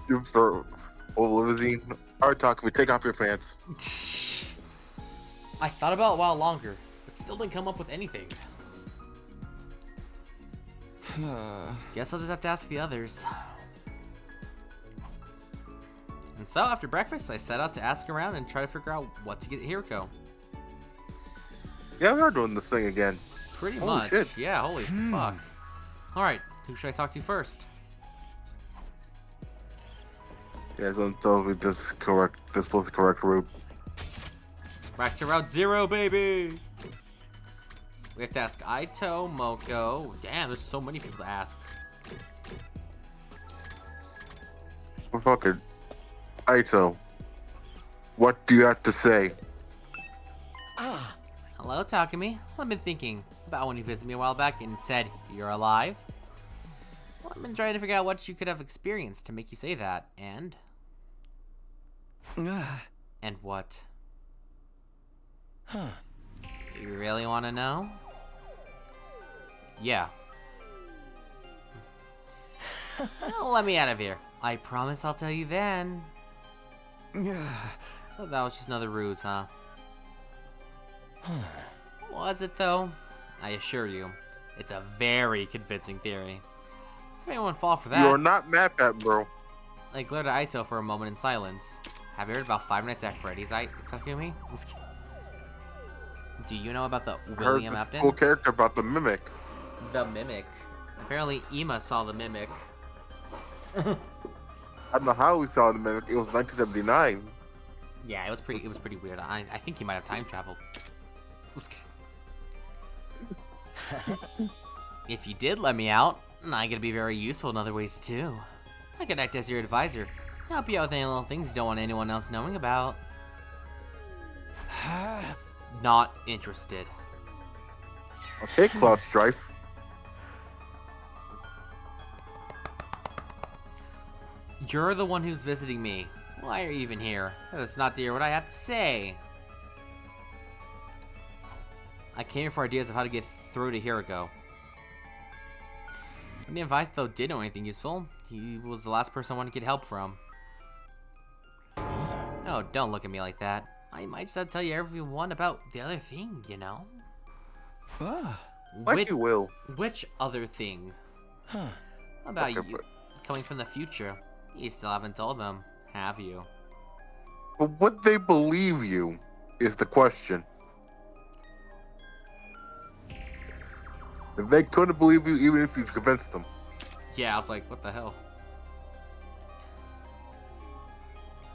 You for old limousine. Alright, talk to me. Take off your pants. I thought about it a while longer, but still didn't come up with anything. Guess I'll just have to ask the others. And so, after breakfast, I set out to ask around and try to figure out what to get Hiruko. Yeah, we are doing this thing again. Pretty Holy much. shit. Yeah, holy fuck. Alright, who should I talk to first? Yeah, so we just correct. This was the correct route. Back to Route 0, baby! We have to ask Aito, Moko. Damn, there's so many people to ask. Well, fucking Aito, what do you have to say? Hello, Takumi. I've been thinking about when you visited me a while back and said you're alive. Well, I've been trying to figure out what you could have experienced to make you say that, and... And what? Huh. You really want to know? Yeah. Well, let me out of here. I promise I'll tell you then. So that was just another ruse, huh? Was it, though? I assure you, it's a very convincing theory. Does anyone fall for that? You are not mad at, bro. I glared at Aito for a moment in silence. Have you heard about Five Nights at Freddy's, Takumi? Do you know about the William Heard Afton? this cool character about the mimic. The Mimic. Apparently, Ima saw the Mimic. I don't know how we saw the mimic. It was 1979. Yeah, it was pretty weird. I think he might have time traveled. If you did let me out, I could be very useful in other ways too. I could act as your advisor, help you out with any little things you don't want anyone else knowing about. Not interested. Okay, Cloud Strife. You're the one who's visiting me. Why are you even here? That's not to hear what I have to say. I came here for ideas of how to get through to Hiruko. When the invite, though, did know anything useful, he was the last person I wanted to get help from. Oh, don't look at me like that. I might just have to tell you everyone about the other thing, you know? Like you will. Which other thing? Huh. How about Okay, you coming from the future? You still haven't told them, have you? But would they believe you is the question. If they couldn't believe you, even if you convinced them. Yeah, I was like, what the hell?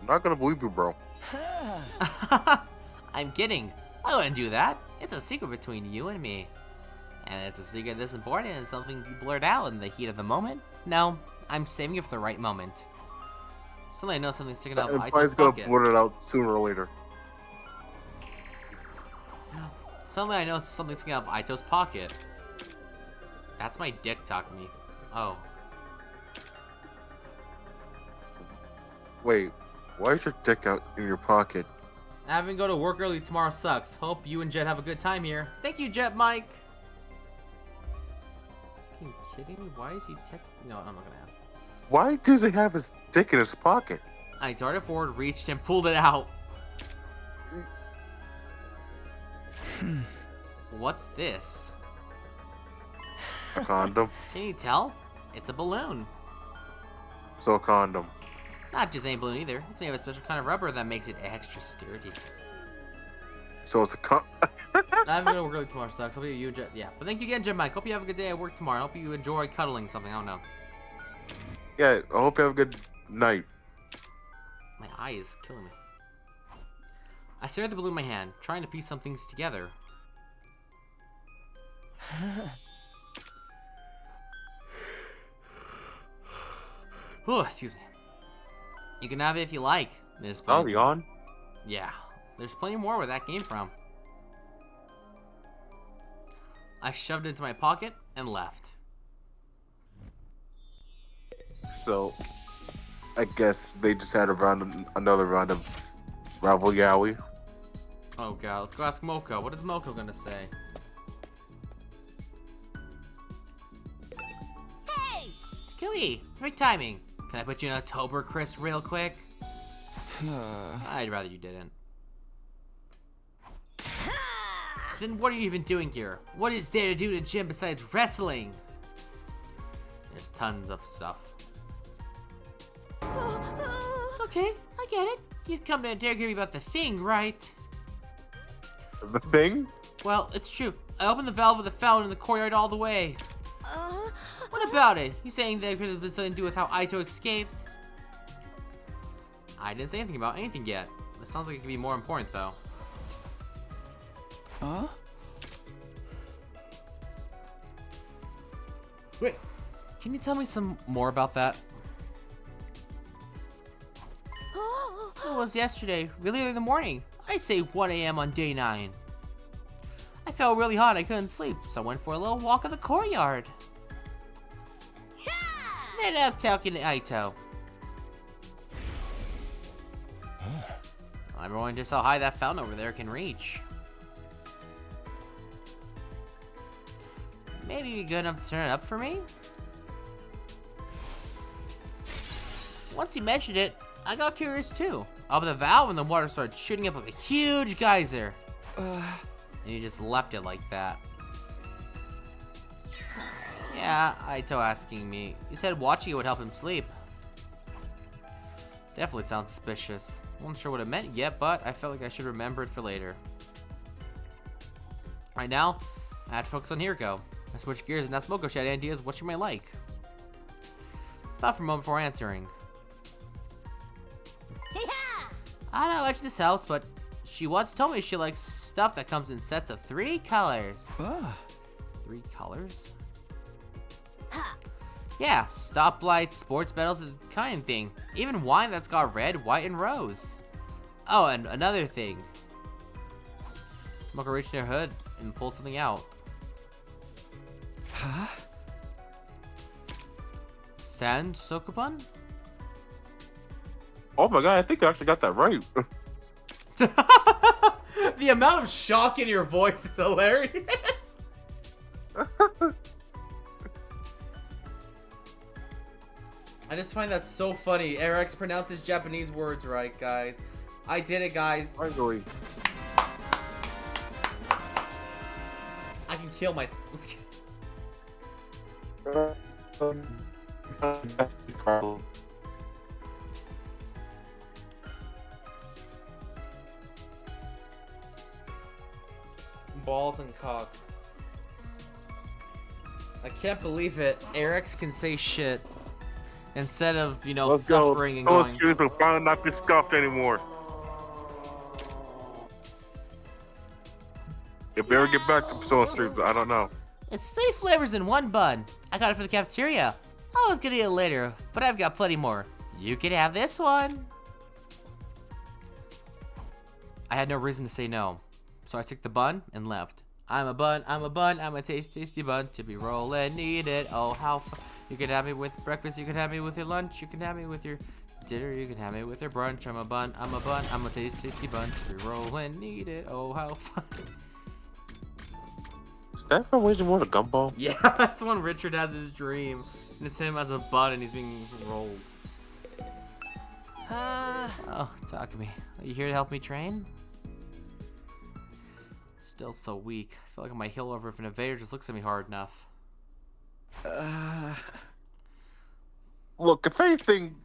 I'm not gonna believe you, bro. I'm kidding. I wouldn't do that. It's a secret between you and me. And it's a secret this important and something you blurt out in the heat of the moment. No, I'm saving it for the right moment. Suddenly I know something's sticking out of And Aito's Pai's gonna pocket. blurt it out sooner or later. Suddenly I know something's sticking out of Aito's pocket. That's my dick talking to me. Oh. Wait, why is your dick out in your pocket? Having to go to work early tomorrow sucks. Hope you and Jet have a good time here. Thank you, Jet Mike. Are you kidding me? Why is he texting? No, I'm not gonna ask. Why does he have his dick in his pocket? I darted forward, reached, and pulled it out. What's this? A condom. Can you tell? It's a balloon. So a condom. Not just any balloon either. It's made of a special kind of rubber that makes it extra sturdy. So it's a I'm gonna work early tomorrow, sucks. Hope you and Jet. Yeah, but thank you again, Jet Mike. Hope you have a good day at work tomorrow. I hope you enjoy cuddling something. I don't know. Yeah, I hope you have a good night. My eye is killing me. I stared at the balloon in my hand, trying to piece some things together. Oh, excuse me. You can have it if you like. There's Oh, plenty. yawn? Yeah, there's plenty more where that came from. I shoved it into my pocket and left. So, I guess they just had another round of Ravel Yowie. Oh god, let's go ask Moko. What is Moko gonna say? Hey! Skilly, great timing. Can I put you in a Tober, Chris, real quick? I'd rather you didn't. Then what are you even doing here? What is there to do in the gym besides wrestling? There's tons of stuff. It's Okay, I get it. You come to interrogate me about the thing, right? The thing? Well, it's true. I opened the valve of the fountain in the courtyard all the way. What about it? You saying that it could have been something to do with how Aito escaped? I didn't say anything about anything yet. It sounds like it could be more important, though. Huh? Wait, can you tell me some more about that? It was yesterday, really early in the morning. I'd say 1 a.m. on day 9. I felt really hot, I couldn't sleep, so I went for a little walk in the courtyard. Then up talking to Aito. Everyone just how high that fountain over there can reach. Maybe be good enough to turn it up for me? Once he mentioned it, I got curious too. Opened the valve and the water started shooting up like a huge geyser. And he just left it like that. Yeah, Aito asking me. He said watching it would help him sleep. Definitely sounds suspicious. Wasn't sure what it meant yet, but I felt like I should remember it for later. Right now, I have to focus on Hiruko. I switched gears and asked Moko if she had ideas what she might like. Thought for a moment before answering. I don't know much of this house, but she once told me she likes stuff that comes in sets of 3 colors. 3 colors? Yeah, stoplights, sports medals, the kind of thing. Even wine that's got red, white, and rose. Oh, and another thing. Moko reached in her hood and pulled something out. Huh? Sand Sokupan? Oh my god, I think I actually got that right. The amount of shock in your voice is hilarious. I just find that so funny. Eric's pronounces Japanese words right, guys. I did it, guys. Finally. I can kill myself. Balls and cock. I can't believe it. Eric's can say shit instead of, you know, Let's suffering and go. going. Excuse me, finally not be scuffed anymore. If they ever get back to Soul Street, I don't know. It's 3 flavors in 1 bun. I got it for the cafeteria. I was gonna eat it later, but I've got plenty more. You can have this one. I had no reason to say no, so I took the bun and left. I'm a bun, I'm a tasty bun to be rolling, need it. Oh, how fun. You can have me with breakfast, you can have me with your lunch, you can have me with your dinner, you can have me with your brunch. I'm a bun, I'm a tasty bun to be rolling, need it. Oh, how fun. Is that from Waging War to Gumball? Yeah, that's when Richard has his dream. And it's him as a bun and he's being rolled. Oh, talk to me. Are you here to help me train? Still so weak. I feel like I might heal over if an invader just looks at me hard enough. Look, if anything,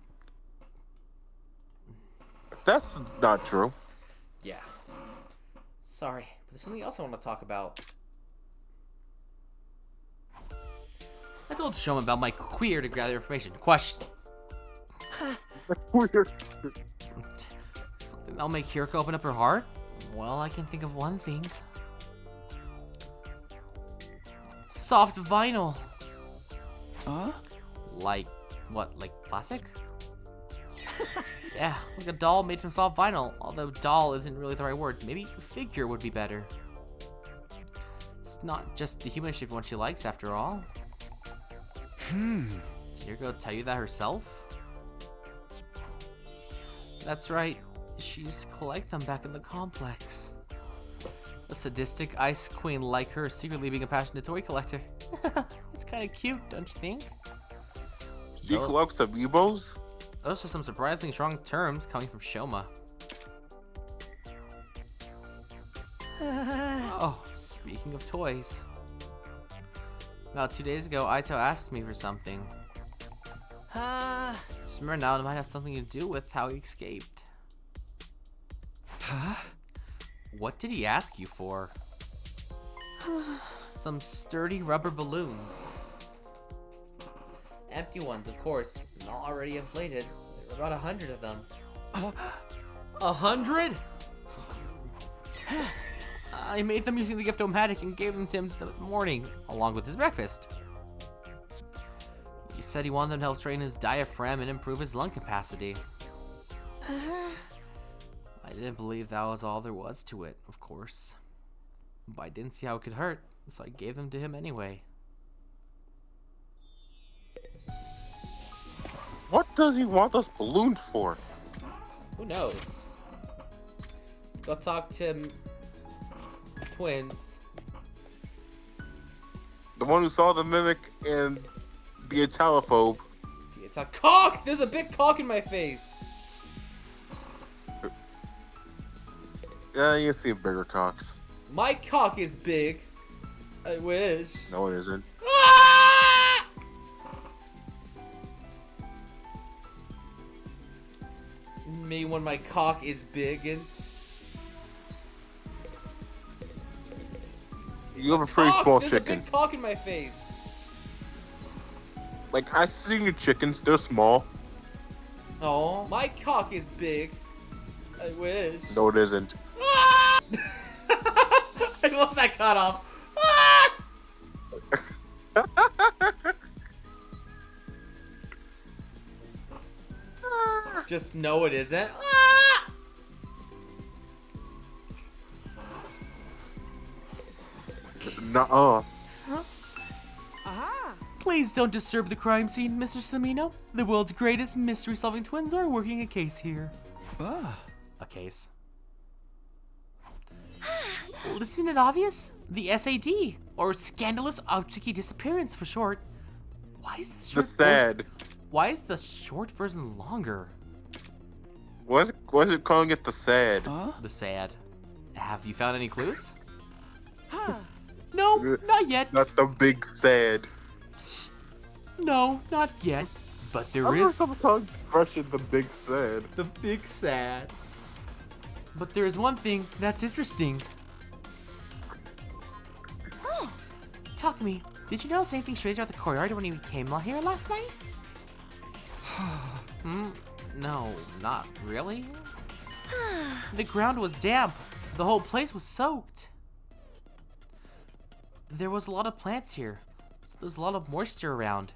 that's not true. Yeah. Sorry, but there's something else I want to talk about. I told Shoma about my queer to gather information. Questions. Weird. Something that'll make Hiruko open up her heart? Well, I can think of one thing. Soft vinyl. Huh? Like, what, like plastic? Yeah, like a doll made from soft vinyl. Although doll isn't really the right word. Maybe figure would be better. It's not just the human-shaped one she likes, after all. Did Hiruko tell you that herself? That's right. She used to collect them back in the complex. A sadistic ice queen like her secretly being a passionate toy collector. It's kind of cute, don't you think? She collects amiibos? Those are some surprisingly strong terms coming from Shoma. Oh, speaking of toys. About 2 days ago, Aito asked me for something. Remember now, it might have something to do with how he escaped. Huh? What did he ask you for? Some sturdy rubber balloons. Empty ones, of course, not already inflated. There were about 100 of them. 100? I made them using the gift-o-matic and gave them to him in the morning, along with his breakfast. He said he wanted them to help straighten his diaphragm and improve his lung capacity. I didn't believe that was all there was to it, of course. But I didn't see how it could hurt, so I gave them to him anyway. What does he want those balloons for? Who knows? Let's go talk to twins. The one who saw the mimic and the Italophobe. It's a cock! There's a big cock in my face! Yeah, you see bigger cocks. My cock is big. I wish. No, it isn't. Ah! Me when my cock is big and... You have a pretty Cock! small There's chicken. a big cock in my face. Like, I've seen your chickens, they're small. Oh, my cock is big. I wish. No, it isn't. Ah! I love that cutoff. Ah! Just no, it isn't. Ah! Nuh-uh. Please don't disturb the crime scene, Mr. Samino. The world's greatest mystery-solving twins are working a case here. Ah. A case. Isn't it obvious? The SAD, or Scandalous Object Disappearance for short. Why is the The short sad. Why is the short version longer? Why is it calling it the sad? Huh? The sad. Have you found any clues? No, not yet. Not the big sad. No, not yet. But there I is someone calling expression the big sad. the big sad. But there is one thing that's interesting. Takumi, did you notice anything strange about the courtyard when you came here last night? No, not really. The ground was damp. The whole place was soaked. There was a lot of plants here, so there's a lot of moisture around.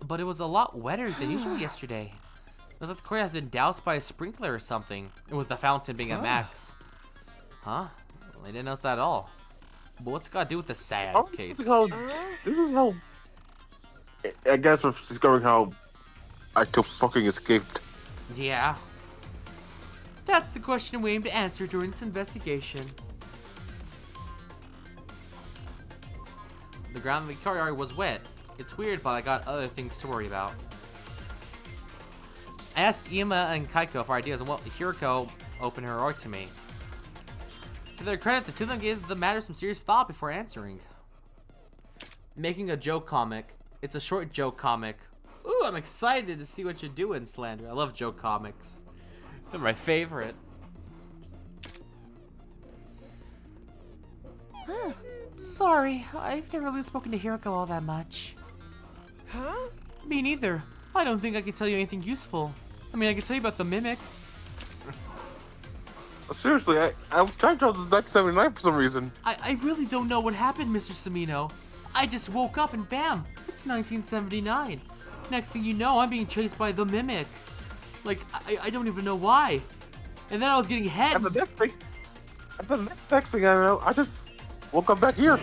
But it was a lot wetter than usual yesterday. It was like the courtyard has been doused by a sprinkler or something. It was the fountain being at max. Huh? I didn't notice that at all. But what's it got to do with the sad case? This is how. I guess we're discovering how I still fucking escaped. Yeah. That's the question we aim to answer during this investigation. The ground in the courtyard was wet. It's weird, but I got other things to worry about. I asked Ima and Kaiko for ideas on what Hiruko opened her heart to me. To their credit, the two of them gave the matter some serious thought before answering. Making a joke comic. It's a short joke comic. Ooh, I'm excited to see what you're doing, Slander. I love joke comics. They're my favorite. Sorry, I've never really spoken to Hiruko all that much. Huh? Me neither. I don't think I can tell you anything useful. I mean, I can tell you about the mimic. Seriously, I'm trying to tell this back 79 for some reason. I really don't know what happened, Mr. Samino. I just woke up and bam, it's 1979. Next thing you know, I'm being chased by the mimic. Like, I don't even know why. And then I was getting head. And the next thing I know, I just woke up back here.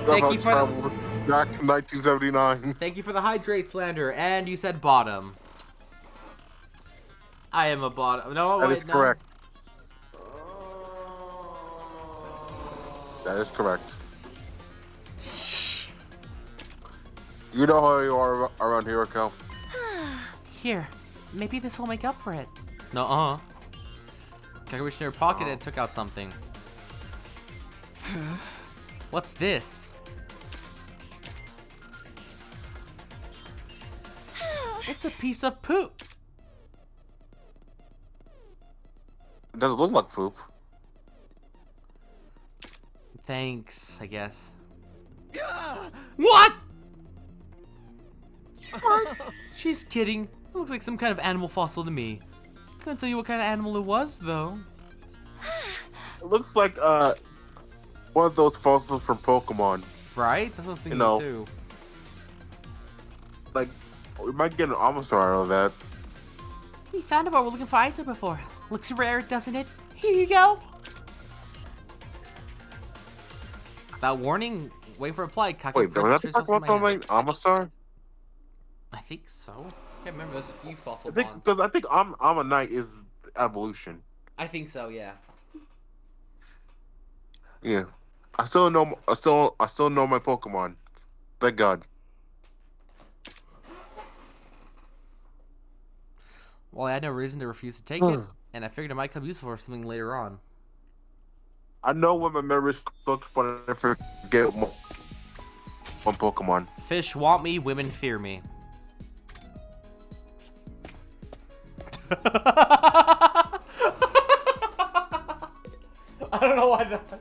Thank you for back to 1979. Thank you for the hydrate, Slander. And you said bottom. I am a bottom. No, That wait, is no. correct. That is correct. You know how you are around here, Hiruko. Here, maybe this will make up for it. Nuh-uh. I reached in her pocket and took out something. What's this? It's a piece of poop. It doesn't look like poop. Thanks, I guess. What? She's kidding. It looks like some kind of animal fossil to me. Couldn't tell you what kind of animal it was, though. It looks like one of those fossils from Pokemon. Right? That's what I was thinking too. Like, we might get an Amistar out of that. We found what we're looking for Aito before. Looks rare, doesn't it? Here you go. That warning, wait for reply. Wait, do we have to talk about something like Amistar? I think so. I can't remember. There's a few fossil Because bonds. I think Ammonite is evolution. I think so. Yeah. Yeah, I still know my Pokemon. Thank God. Well, I had no reason to refuse to take it, and I figured it might come useful for something later on. I know when my memory's cooked, but I forget one Pokemon. Fish want me, women fear me. I don't know why that.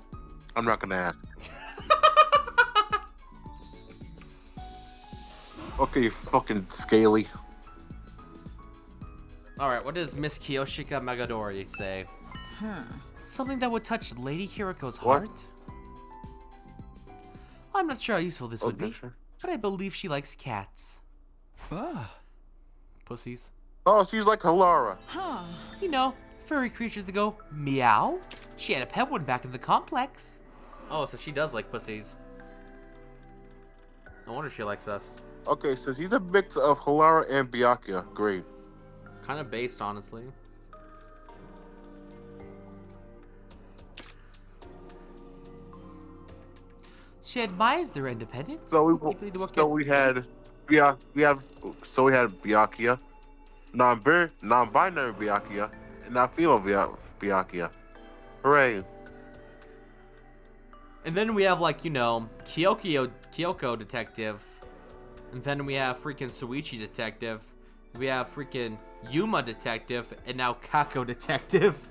I'm not gonna ask. Okay, you fucking scaly. Alright, what does Miss Kiyoshika Megadori say? Something that would touch Lady Hiruko's heart? I'm not sure how useful this would be, but I believe she likes cats. Pussies. Oh, she's like Halara. You know, furry creatures that go meow. She had a pet one back in the complex. Oh, so she does like pussies. No wonder she likes us. Okay, so she's a mix of Halara and Byakuya. Great. Kind of based, honestly. She admires their independence. So we had Byakuya, non-binary Byakuya, and now female Byakuya. Hooray! And then we have, like, you know, Kyoko detective. And then we have freaking Suichi detective. We have freaking Yuma detective. And now Kako detective.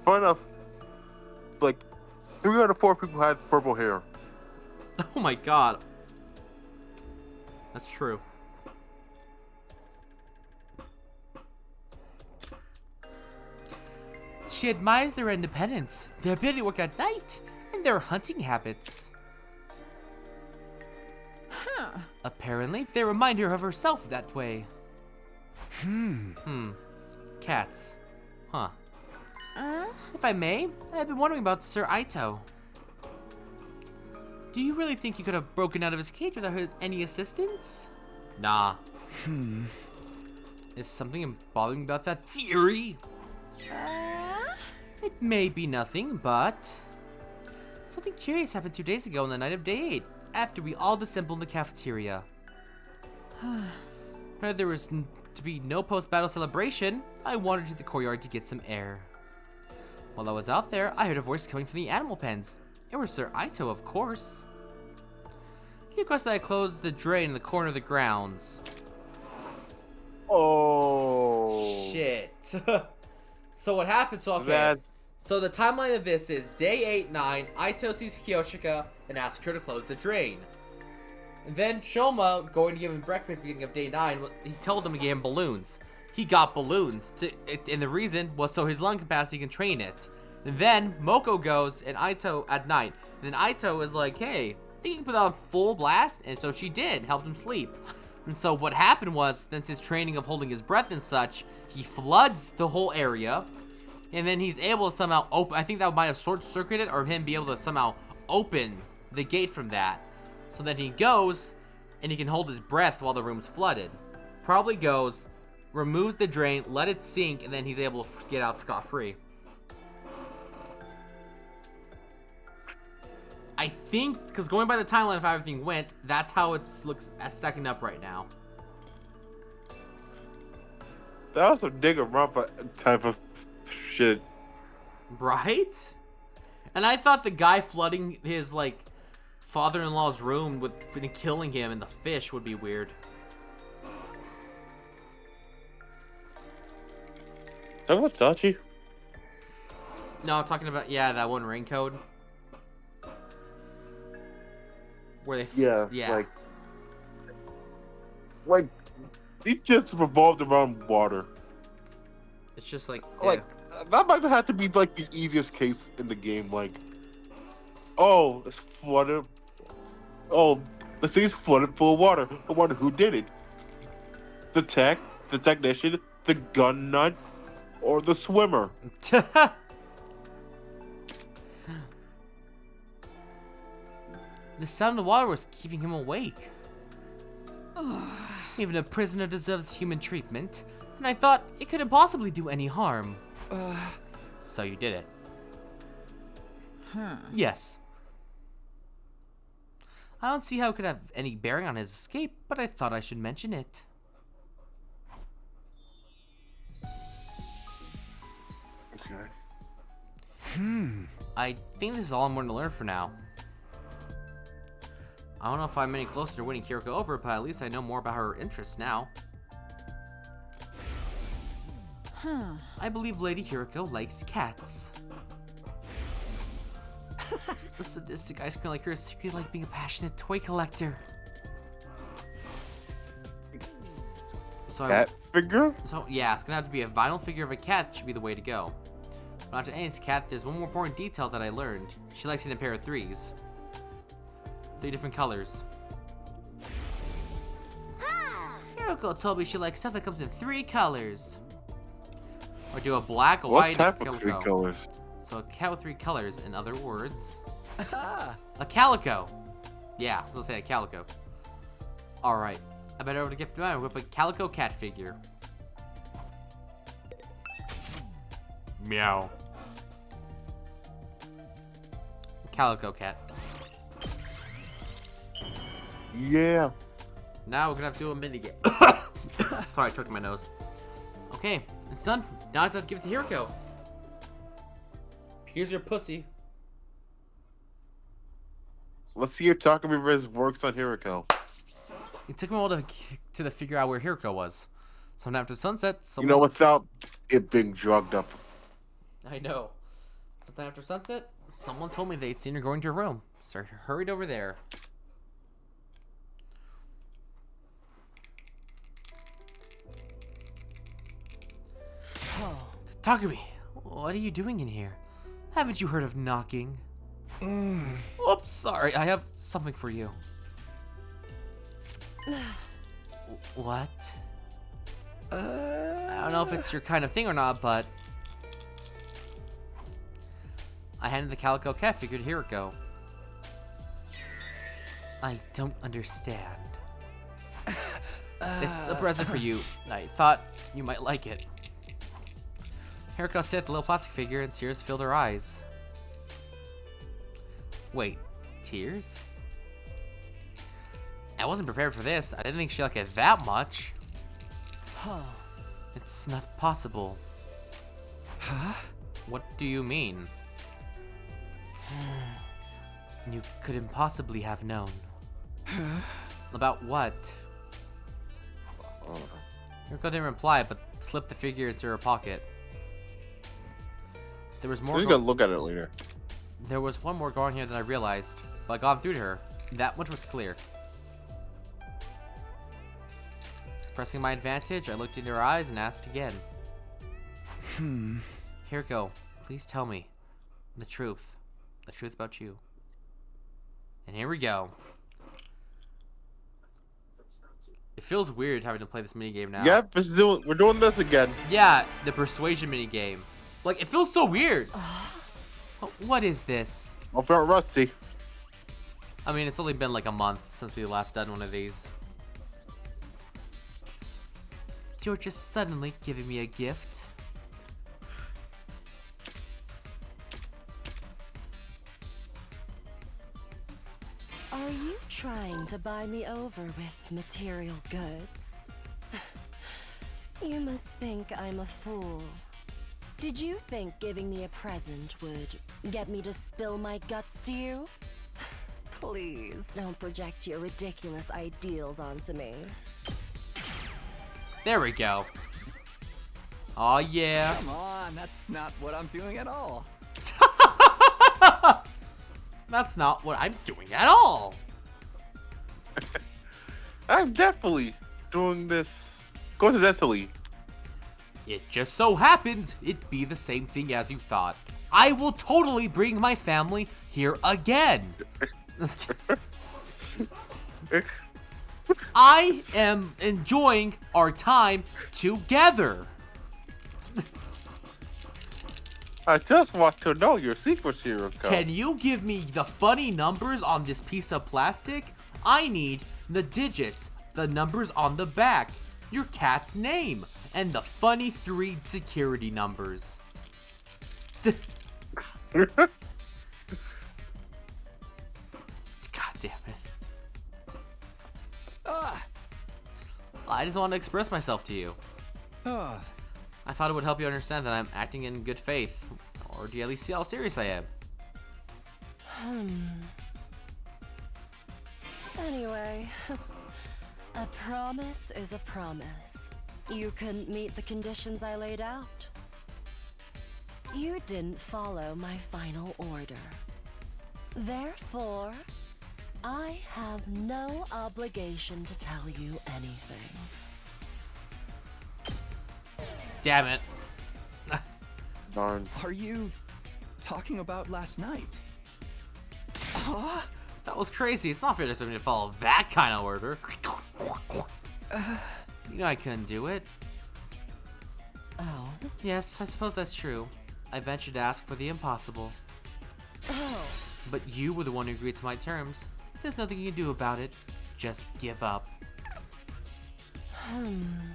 Fun enough, like 3 out of 4 people had purple hair. Oh my god. That's true. She admires their independence, their ability to work at night, and their hunting habits. Apparently, they remind her of herself that way. Cats. Huh. If I may, I've been wondering about Sir Aito. Do you really think he could have broken out of his cage without any assistance? Nah. Is something bothering about that theory? It may be nothing, but something curious happened 2 days ago on the night of day 8, after we all assembled in the cafeteria. When there was to be no post-battle celebration, I wandered to the courtyard to get some air. While I was out there, I heard a voice coming from the animal pens. It was Sir Aito, of course. He requested that I close the drain in the corner of the grounds. Oh. Shit. So what happened? So okay. So the timeline of this is day 8-9. Aito sees Kiyoshika and asks her to close the drain. And then Shoma, going to give him breakfast beginning of day 9, he told him to give him balloons. He got balloons, and the reason was so his lung capacity can train it. And then Moko goes and Aito at night. And then Aito is like, hey, I think you can put on full blast. And so she did, helped him sleep. And so what happened was, since his training of holding his breath and such, he floods the whole area. And then he's able to somehow open, I think that might have short-circuited, or him be able to somehow open the gate from that. So then he goes, and he can hold his breath while the room's flooded. Probably goes, removes the drain, let it sink, and then he's able to get out scot-free. I think, because going by the timeline of how everything went, that's how it looks stacking up right now. That was some nigga rumpa type of shit. Right? And I thought the guy flooding his, like, father-in-law's room with killing him and the fish would be weird. Is that what Dachi? No, I'm talking about, yeah, that one ring code. Where they... Yeah. Like, he just revolved around water. It's just like... Like, that might have to be, like, the easiest case in the game. Like, oh, it's flooded. Oh, the thing's flooded full of water. I wonder who did it. The technician, the gun nut, or the swimmer. The sound of water was keeping him awake. Even a prisoner deserves human treatment, and I thought it couldn't possibly do any harm. So you did it. Yes. I don't see how it could have any bearing on his escape, but I thought I should mention it. Okay. I think this is all I'm going to learn for now. I don't know if I'm any closer to winning Hiruko over, but at least I know more about her interests now. I believe Lady Hiruko likes cats. A sadistic ice cream like her is secretly like being a passionate toy collector. Cat figure? So yeah, it's gonna have to be a vinyl figure of a cat. Should be the way to go. But not to Annie's cat, there's one more important detail that I learned. She likes it in a pair of threes. 3 different colors. Hiruko told me she likes stuff that comes in 3 colors. Or do a black, a white, What type and a of 3 colors? So a cat with 3 colors, in other words. A calico. Yeah, let's say a calico. Alright, I better over to Gift Mine with a calico cat figure. Meow. Calico cat. Yeah. Now we're gonna have to do a minigame. Sorry, I choked my nose. Okay, it's done. Now I just have to give it to Hiruko. Here's your pussy. Let's see if Takumi Riz works on Hiruko. It took me a while to figure out where Hiruko was. Sometime after sunset, someone... You know, without it being drugged up. I know. Sometime after sunset, someone told me they'd seen her going to her room. So I hurried over there. Takumi, what are you doing in here? Haven't you heard of knocking? Oops, sorry, I have something for you. What? I don't know if it's your kind of thing or not, but... I handed the calico cat figure to Hiruko. I don't understand. It's a present for you. I thought you might like it. Hiruko stared at the little plastic figure and tears filled her eyes. Wait, tears? I wasn't prepared for this. I didn't think she liked it that much. It's not possible. Huh? What do you mean? You couldn't possibly have known. About what? Hiruko didn't reply, but slipped the figure into her pocket. There was more. We're just gonna look at it later. There was one more going here than I realized, but I got through to her. That much was clear. Pressing my advantage, I looked into her eyes and asked again. Hiruko, please tell me the truth. The truth about you. And here we go. It feels weird having to play this minigame now. Yep, we're doing this again. Yeah, the persuasion minigame. Like, it feels so weird. What is this? I'll felt rusty. I mean, it's only been like a month since we last done one of these. You're just suddenly giving me a gift. Are you trying to buy me over with material goods? You must think I'm a fool. Did you think giving me a present would get me to spill my guts to you? Please don't project your ridiculous ideals onto me. There we go. Oh yeah. Come on, that's not what I'm doing at all. That's not what I'm doing at all. I'm definitely doing this coincidentally. It just so happens it'd be the same thing as you thought. I will totally bring my family here again. I am enjoying our time together. I just want to know your secrets, Hiruko. Can you give me the funny numbers on this piece of plastic? I need the digits, the numbers on the back, your cat's name, and the funny 3 security numbers. God damn it. I just want to express myself to you. I thought it would help you understand that I'm acting in good faith. Or do you at least see how serious I am? Anyway, a promise is a promise. You couldn't meet the conditions I laid out. You didn't follow my final order. Therefore, I have no obligation to tell you anything. Damn it. Darn. Are you talking about last night? That was crazy. It's not fair to expect me to follow that kind of order. You know I couldn't do it. Oh. Yes, I suppose that's true. I ventured to ask for the impossible. Oh. But you were the one who agreed to my terms. There's nothing you can do about it. Just give up.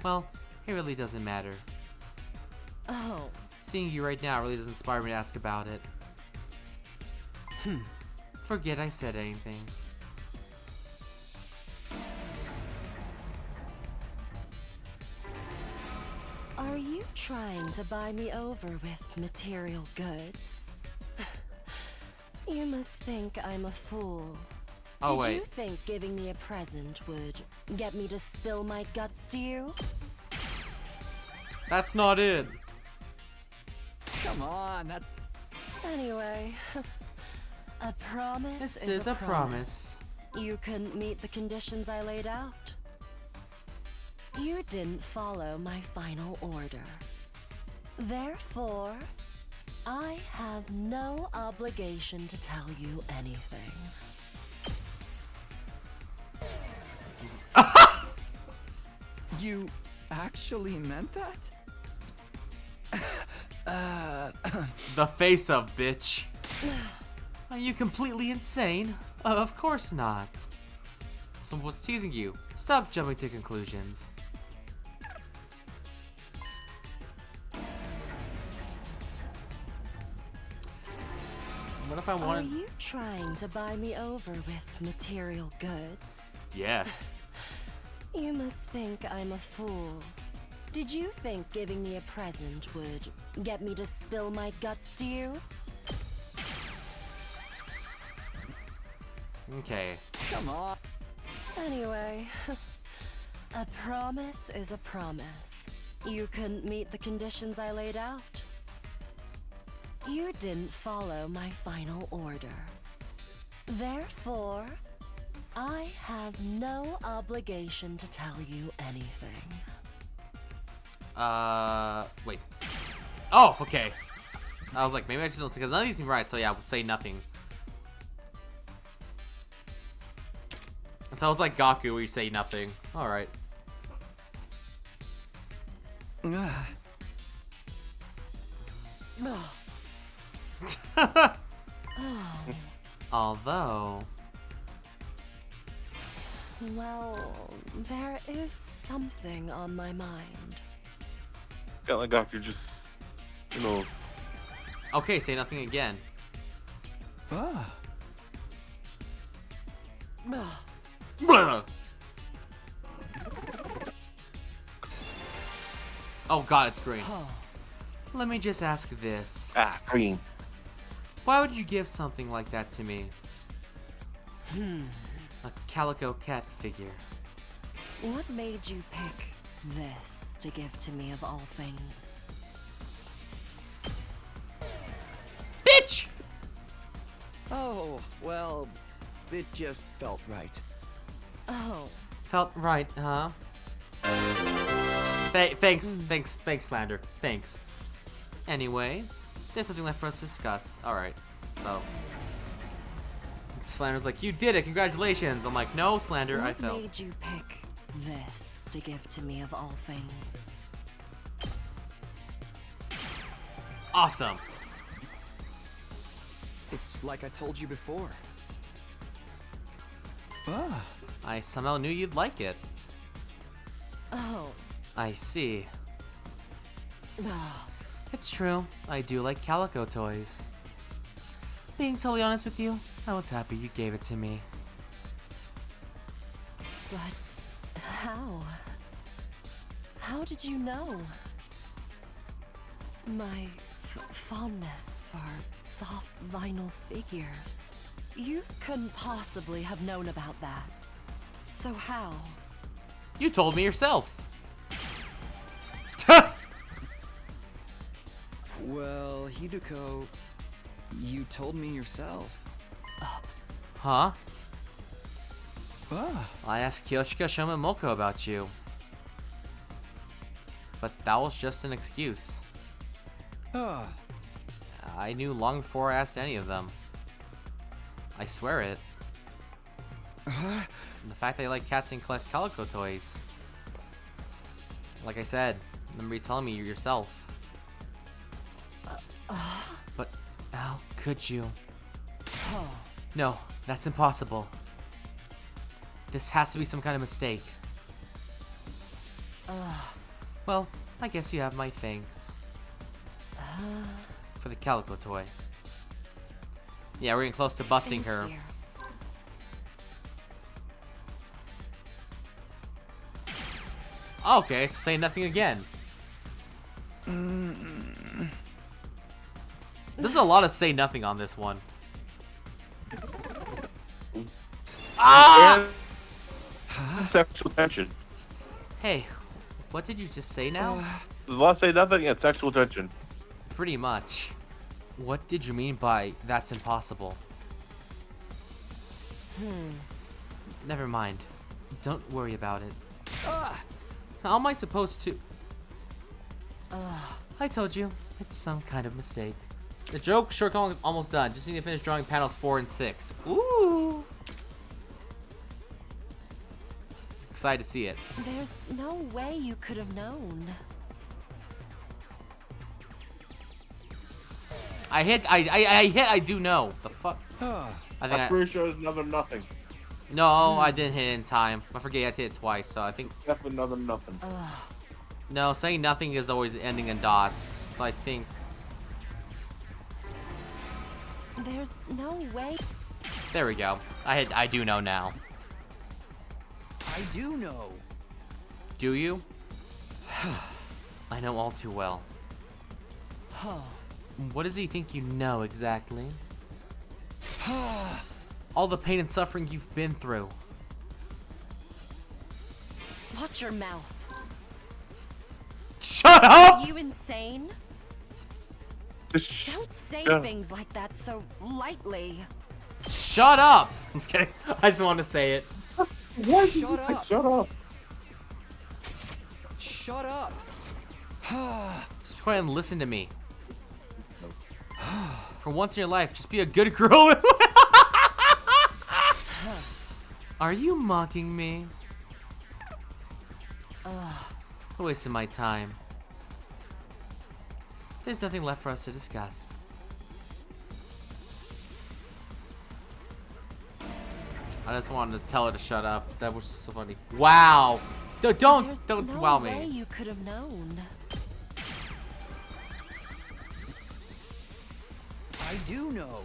Well, it really doesn't matter. Oh. Seeing you right now really doesn't inspire me to ask about it. Forget I said anything. Are you trying to buy me over with material goods? You must think I'm a fool. Oh, Did wait. you think giving me a present would get me to spill my guts to you? That's not it. Come on, that. Anyway, a promise This is a promise. You couldn't meet the conditions I laid out. You didn't follow my final order. Therefore, I have no obligation to tell you anything. You actually meant that? The face of bitch. Are you completely insane? Of course not. Someone was teasing you. Stop jumping to conclusions. What if I Are wanted? you trying to buy me over with material goods? Yes. You must think I'm a fool. Did you think giving me a present would get me to spill my guts to you? Okay. Come on. Anyway, a promise is a promise. You couldn't meet the conditions I laid out. You didn't follow my final order. Therefore, I have no obligation to tell you anything. Wait. Oh, okay. I was like, maybe I just don't say, because none of these seem right, so yeah, I would say nothing. So I was like Gaku, where you say nothing. Alright. Although... Well, there is something on my mind. Got like Gaku just, you know. Okay, say nothing again. Ah. Blah. Oh god, it's green. Let me just ask this. Ah, green. Why would you give something like that to me? A calico cat figure. What made you pick this to give to me of all things? Bitch! Oh, well, it just felt right. Oh, Felt right, huh? Thanks, Slander. Thanks. Anyway, there's something left for us to discuss. Alright, so. Slander's like, you did it, congratulations. I'm like, no, Slander, I what failed. made you pick this to give to me of all things? Awesome. It's like I told you before. Ah, I somehow knew you'd like it. Oh, I see. oh, It's true, I do like calico toys. Being totally honest with you, I was happy you gave it to me. but how? How did you know? My fondness for soft vinyl figures. You couldn't possibly have known about that. So how? You told me yourself. well, Hiruko, you told me yourself. Huh? Ah, I asked Kyoshika, Shoma, and Moko about you. But that was just an excuse. ah. I knew long before I asked any of them. I swear it. And the fact that you like cats and collect calico toys. Like I said, remember you telling me you yourself. But how could you? No, that's impossible. This has to be some kind of mistake. Well, I guess you have my thanks. For the calico toy. Yeah, we're getting close to busting her. Thank you. Okay, so say nothing again. There's a lot of say nothing on this one. Ah! And sexual tension. Hey, what did you just say now? There's a lot of say nothing and sexual tension. Pretty much. What did you mean by that's impossible? Never mind. Don't worry about it. How am I supposed to? I told you, it's some kind of mistake. The joke shortcom is almost done. Just need to finish drawing panels 4 and 6. Ooh! Excited to see it. There's no way you could have known. I do know. The fuck? I think I'm pretty sure it's another nothing. No, I didn't hit it in time. I forget I had to hit it twice, so I think... Definitely another nothing. No, saying nothing is always ending in dots. So I think... There's no way. There we go. I do know now. I do know. Do you? I know all too well. What does he think you know exactly? All the pain and suffering you've been through. Watch your mouth. Shut up! Are you insane? Just Don't say Yeah. things like that so lightly. Shut up! I'm just kidding. I just want to say it. What? Shut up. Shut up. Shut up. Just go ahead and listen to me. For once in your life, just be a good girl. Are you mocking me? Wasting my time. There's nothing left for us to discuss. I just wanted to tell her to shut up. That was so funny. Wow. Don't There's don't no wow way me. you could have known. I do know.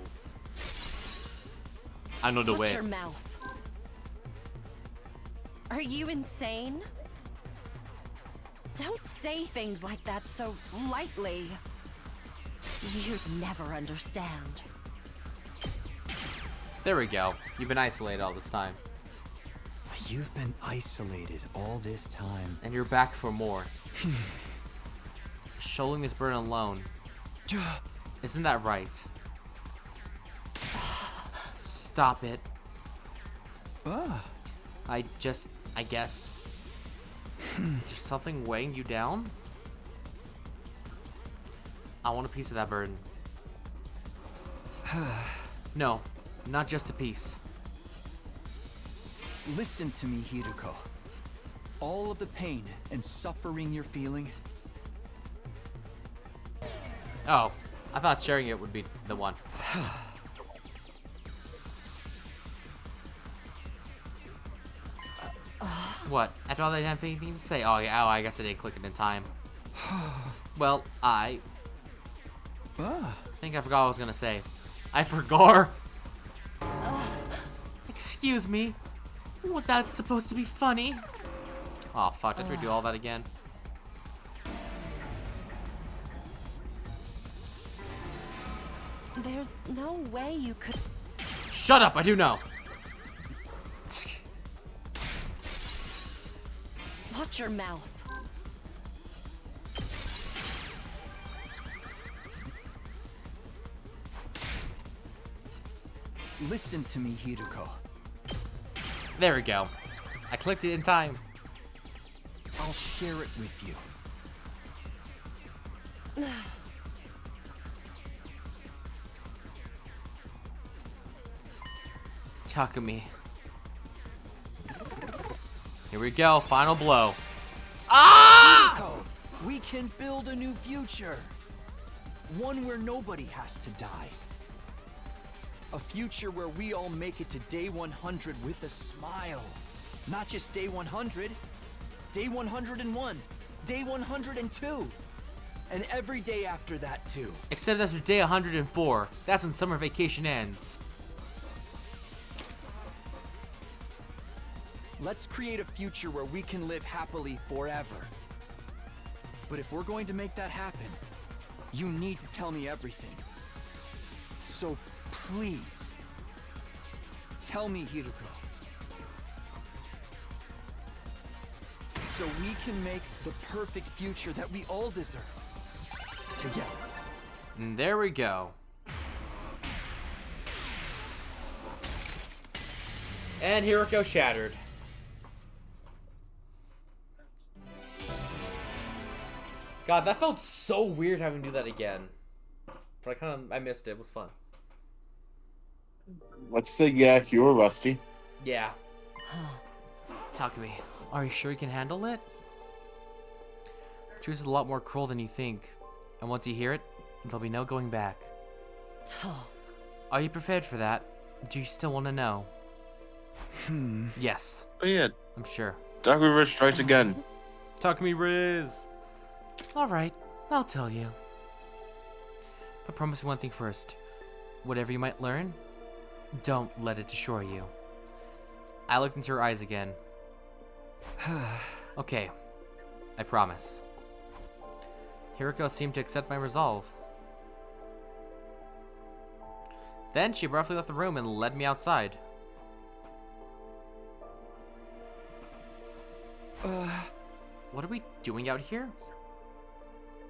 I know the Watch way. your mouth. Are you insane? Don't say things like that so lightly. You'd never understand. There we go. You've been isolated all this time. You've been isolated all this time. And you're back for more. Shouldering this burden alone. Isn't that right? Stop it. I guess. There's something weighing you down? I want a piece of that burden. No, not just a piece. Listen to me, Hiruko. All of the pain and suffering you're feeling, Oh, I thought sharing it would be the one. What? After all that, I didn't have anything to say. Oh, yeah, I guess I didn't click it in time. Well, I think I forgot what I was gonna say. I forgot. Excuse me. Was that supposed to be funny? Oh, fuck. Did we do all that again? There's no way you could. Shut up! I do know. Watch your mouth. listen to me, Hiruko. There we go. I clicked it in time. I'll share it with you. Takumi. Here we go, final blow. Ah! Hiruko, we can build a new future. One where nobody has to die. A future where we all make it to day 100 with a smile. Not just day 100, day 101, day 102, and every day after that too. Except after day 104. That's when summer vacation ends. Let's create a future where we can live happily forever. But if we're going to make that happen, you need to tell me everything. So please, tell me, Hiruko. So we can make the perfect future that we all deserve. Together. And there we go. And Hiruko shattered. God, that felt so weird having to do that again. But I missed it. It was fun. Let's say, yeah, you were rusty. Yeah. Takumi, are you sure you can handle it? Truth is a lot more cruel than you think. And once you hear it, there'll be no going back. Are you prepared for that? Do you still want to know? Yes. Oh yeah, I'm sure. Dark River strikes again. Takumi Riz! Alright, I'll tell you. But promise me one thing first. Whatever you might learn, don't let it destroy you. I looked into her eyes again. Okay, I promise. Hiruko seemed to accept my resolve. Then she abruptly left the room and led me outside. What are we doing out here?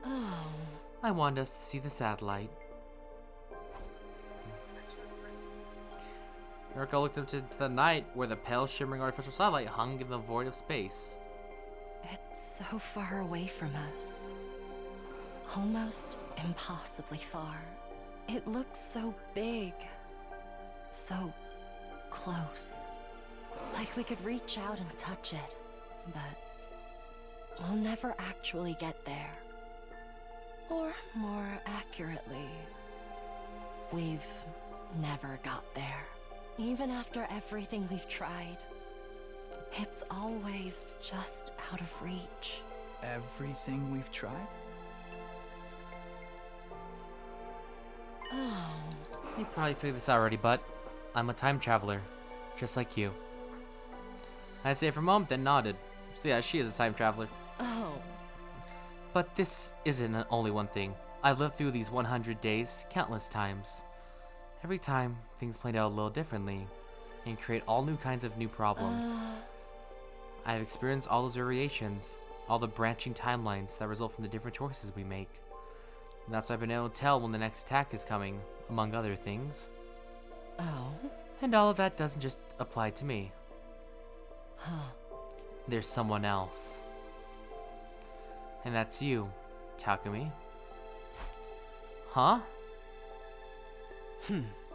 Oh. I wanted us to see the satellite. Hiruko looked into the night where the pale shimmering artificial satellite hung in the void of space. It's so far away from us. Almost impossibly far. It looks so big. So close. Like we could reach out and touch it. But we'll never actually get there. Or more accurately, we've never got there. Even after everything we've tried, it's always just out of reach. Everything we've tried? Oh. You probably figured this out already, but I'm a time traveler, just like you. I said for a moment, then nodded. So yeah, she is a time traveler. Oh, But this isn't only one thing. I've lived through these 100 days countless times. Every time, things played out a little differently, and create all new kinds of new problems. I have experienced all those variations, all the branching timelines that result from the different choices we make. And that's why I've been able to tell when the next attack is coming, among other things. Oh? And all of that doesn't just apply to me. Huh. There's someone else. And that's you, Takumi. Huh?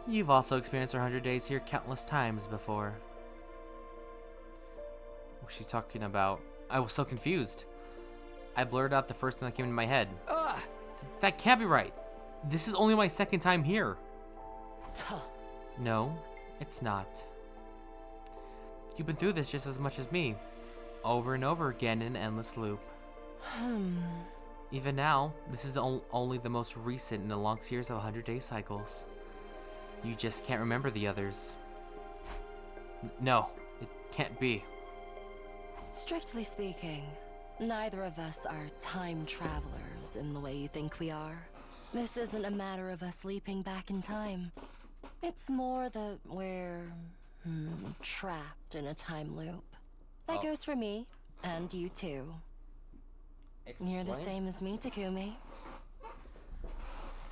You've also experienced our 100 days here countless times before. What's she talking about? I was so confused. I blurted out the first thing that came into my head. That can't be right. This is only my second time here. Tuh. No, it's not. You've been through this just as much as me. Over and over again in an endless loop. Even now, this is only the most recent in a long series of 100-day cycles. You just can't remember the others. No, it can't be. Strictly speaking, neither of us are time travelers in the way you think we are. This isn't a matter of us leaping back in time. It's more that we're trapped in a time loop. That goes for me, and you too. You're the same as me, Takumi.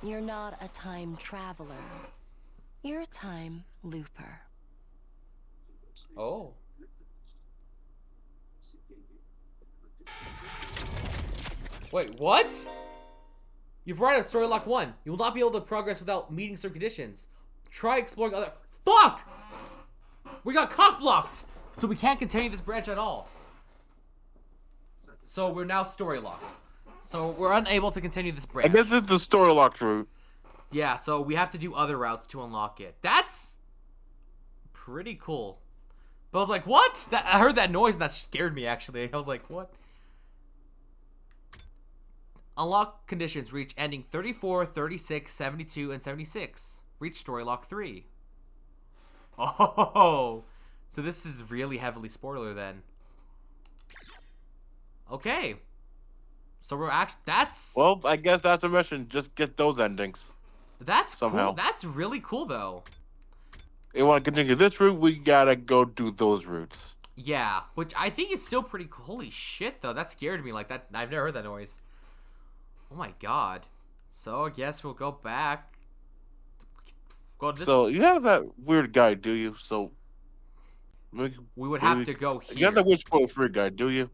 You're not a time traveler. You're a time looper. Oh. Wait, what? You've arrived at Story Lock 1. You will not be able to progress without meeting certain conditions. Try exploring other— Fuck! We got cock-blocked! So we can't continue this branch at all. So we're now story locked. So we're unable to continue this branch. I guess it's the story locked route. Yeah, so we have to do other routes to unlock it. That's pretty cool. But I was like, what? I heard that noise and that scared me, actually. I was like, what? Unlock conditions reach ending 34, 36, 72, and 76. Reach story lock 3. Oh, so this is really heavily spoiler then. Okay. So we're actually— that's— Well, I guess that's the mission. Just get those endings. that's somehow. cool. That's really cool though. If you want to continue this route, we gotta go do those routes. Yeah, which I think is still pretty cool. Holy shit though, that scared me like that. I've never heard that noise. Oh my god. So I guess we'll go back. Go this— So you have that weird guy, do you? So we would have to go here. You have that weird spoiler free guy, do you?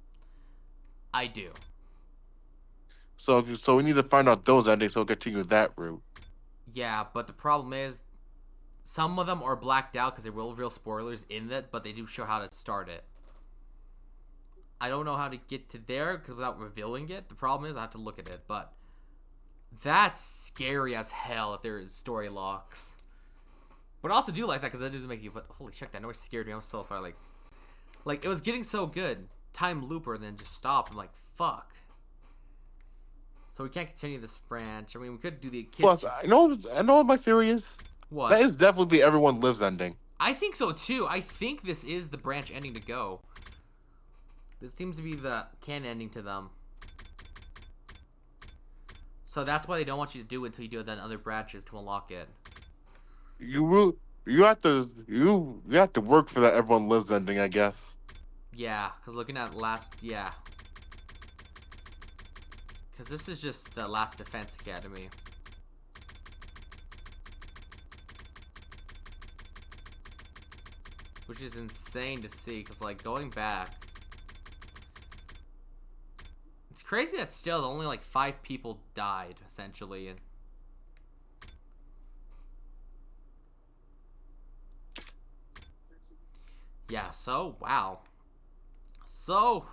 I do. So we need to find out those endings so we'll continue that route. Yeah, but the problem is some of them are blacked out because they will reveal spoilers in it, but they do show how to start it. I don't know how to get to there because without revealing it. The problem is I have to look at it, but that's scary as hell if there is story locks. But I also do like that because that does make you— but holy shit, that noise scared me. I'm so sorry. Like it was getting so good. Time looper and then just stopped. I'm like, fuck. So we can't continue this branch. I mean, we could do the kids— Plus, I know what my theory is. What? That is definitely the Everyone Lives ending. I think so too. I think this is the branch ending to go. This seems to be the canon ending to them. So that's why they don't want you to do it until you do the other branches to unlock it. You have to work for that Everyone Lives ending, I guess. Yeah, because looking at yeah. Because this is just the Last Defense Academy. Which is insane to see, because like going back, it's crazy that still only like 5 people died essentially. And yeah, so wow. So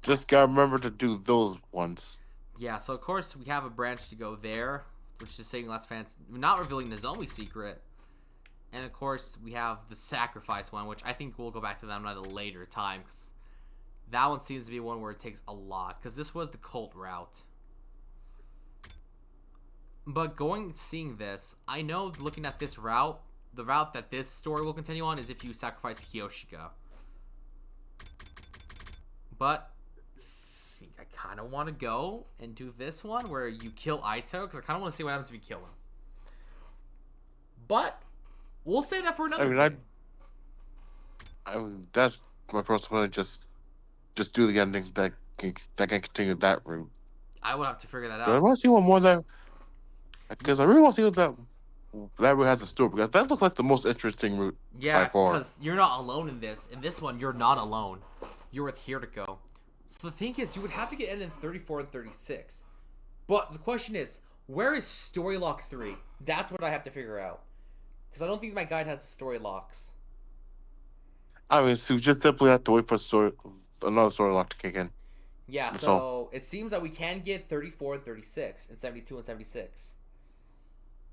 just gotta remember to do those ones. yeah, so of course we have a branch to go there, which is saving Last Fans, not revealing the zombie secret. And of course, we have the sacrifice one, which I think we'll go back to them at a later time. Cause that one seems to be one where it takes a lot. Because this was the cult route. But seeing this, I know looking at this route, the route that this story will continue on is if you sacrifice Kiyoshika. But think I kind of want to go and do this one where you kill Aito, because I kind of want to see what happens if you kill him. But we'll say that for another thing. I mean, that's my personal opinion. Just do the endings that can continue that route. I would have to figure that But I out. want to see one more that, because I really want to see what that route has in store, because that looks like the most interesting route by Yeah, far. because you're not alone in this. In this one, you're not alone. You're with Hiruko. So the thing is, you would have to get in 34 and 36. But the question is, where is Story Lock 3? That's what I have to figure out. Because I don't think my guide has the story locks. I mean, so you just simply have to wait for another story lock to kick in. Yeah, That's so all. it seems that we can get 34 and 36 and 72 and 76.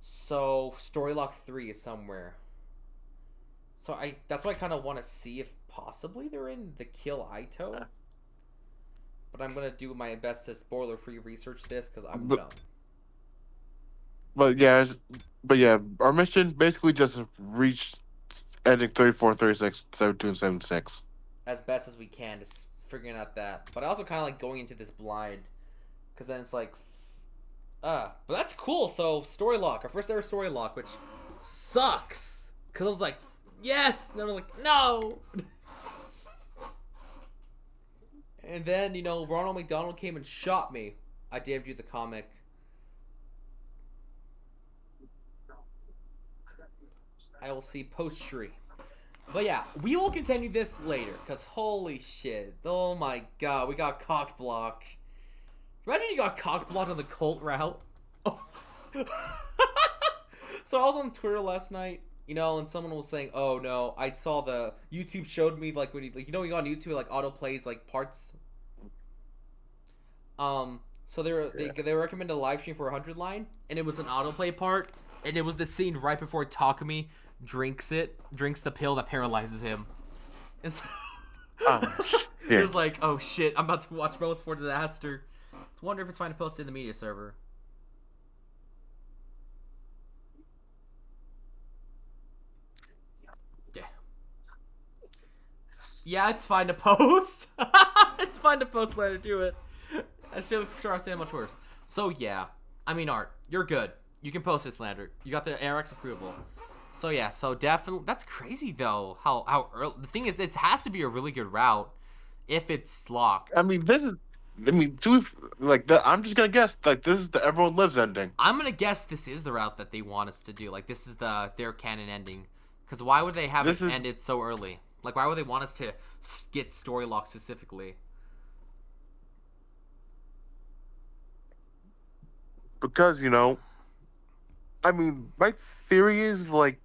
So Story Lock 3 is somewhere. So that's why I kind of want to see if possibly they're in the Kill Aito. But I'm going to do my best to spoiler-free research this because I'm dumb. But yeah, our mission basically just reached ending 34, 36, 72, and 76. As best as we can, just figuring out that. But I also kind of like going into this blind. Because then it's like... but that's cool. So, Story Lock. Our first ever Story Lock, which sucks. Because I was like, yes! And then I was like, no! And then, you know, Ronald McDonald came and shot me. I damned you the comic. I will see post-tree. But yeah, we will continue this later. Because holy shit. Oh my god, we got cock-blocked. Imagine you got cock-blocked on the cult route. Oh. So I was on Twitter last night. You know, and someone was saying, "Oh no, I saw the YouTube showed me like when you like, you know, you go on YouTube like auto plays like parts." So they recommended a live stream for 100 line, and it was an autoplay part, and it was the scene right before Takumi drinks the pill that paralyzes him, and so it was like, oh shit, I'm about to watch Bros for Disaster. Let's wonder if it's fine to post it in the media server. Yeah, it's fine to post. It's fine to post later. Do it. I feel sure I stand much worse. So yeah, I mean, Art, you're good. You can post this, Lander. You got the ARX approval. So yeah, so definitely that's crazy though. How early, the thing is, it has to be a really good route if it's locked. I'm just gonna guess like this is the Everyone Lives ending. I'm gonna guess this is the route that they want us to do. Like this is their canon ending. Because why would they have it ended so early? Like why would they want us to get story lock specifically? Because, you know, I mean, my theory is like,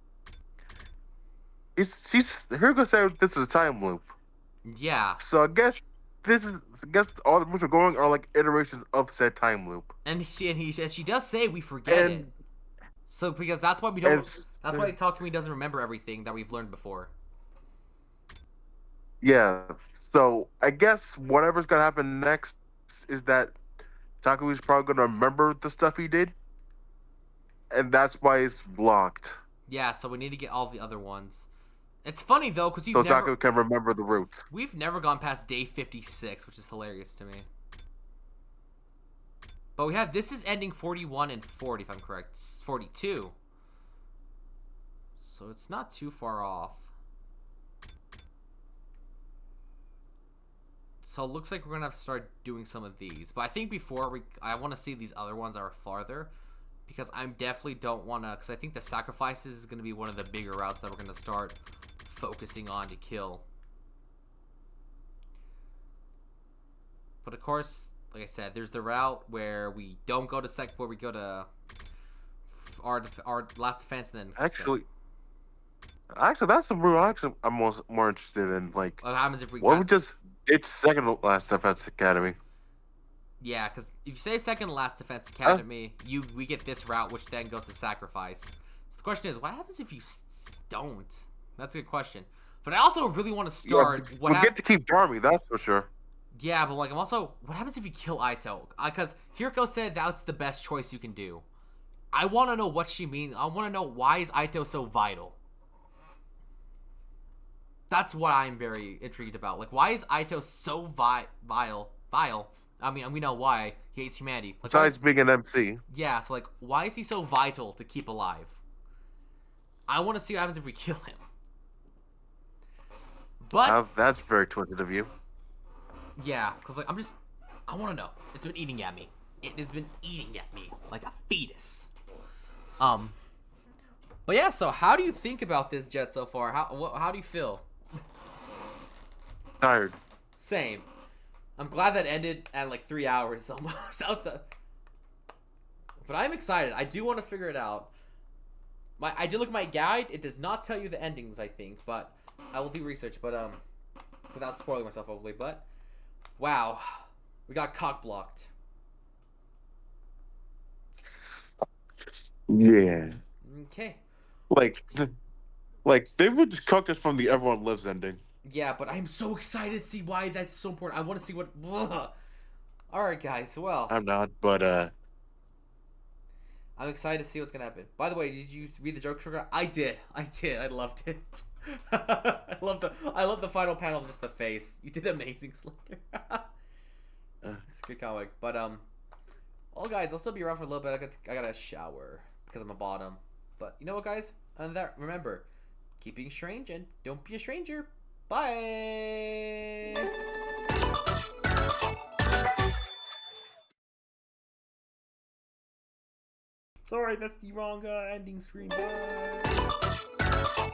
Hiruko said this is a time loop. Yeah. So I guess all the moves are going are like iterations of said time loop. And she does say we forget it. So because that's why we don't. That's why Takumi doesn't remember everything that we've learned before. Yeah. So I guess whatever's gonna happen next is that Takumi's probably gonna remember the stuff he did, and that's why it's blocked. Yeah. So we need to get all the other ones. It's funny though because Takumi can remember the route. We've never gone past day 56, which is hilarious to me. But we have this is ending 41 and 40 if I'm correct. It's 42. So it's not too far off. So it looks like we're gonna have to start doing some of these. But I think I want to see these other ones that are farther, because I definitely don't want to. Because I think the sacrifices is gonna be one of the bigger routes that we're gonna start focusing on to kill. But of course, like I said, there's the route where we don't go to where we go to our last defense, and then Actually, that's the route I'm more interested in. Like, what happens if we just ditch second to last defense academy? Yeah, because if you say second to last defense academy, we get this route, which then goes to sacrifice. So the question is, what happens if you don't? That's a good question. But I also really want to start. We'll get to keep Darmy, that's for sure. Yeah, but like I'm also, what happens if you kill Aito? Because Hiruko said that's the best choice you can do. I want to know what she means. I want to know why is Aito so vital. That's what I'm very intrigued about. Like, why is Aito so vile I mean, we know why. He hates humanity. Like, Besides being an MC. yeah, so like, why is he so vital to keep alive? I want to see what happens if we kill him. But That's very twisted of you. yeah, because like I want to know. It's been eating at me. It has been eating at me like a fetus. But yeah, so how do you think about this, Jet, so far? How do you feel? Tired. Same. I'm glad that ended at like 3 hours almost. But I'm excited. I do want to figure it out. I did look at my guide. It does not tell you the endings, I think, but I will do research. But without spoiling myself, hopefully. But wow, we got cock blocked. Yeah. Okay. Like they would just cook us from the Everyone Lives ending. Yeah, but I'm so excited to see why that's so important. I want to see what. All right, guys. Well, I'm not, but I'm excited to see what's gonna happen. By the way, did you read the joke sugar? I did. I loved it. I love the final panel of just the face. You did amazing, Slinger. It's a good comic. But well, guys, I'll still be around for a little bit. I got a shower because I'm a bottom. But you know what, guys? And that, remember, keep being strange and don't be a stranger. Bye. Sorry, that's the wrong ending screen. Bye.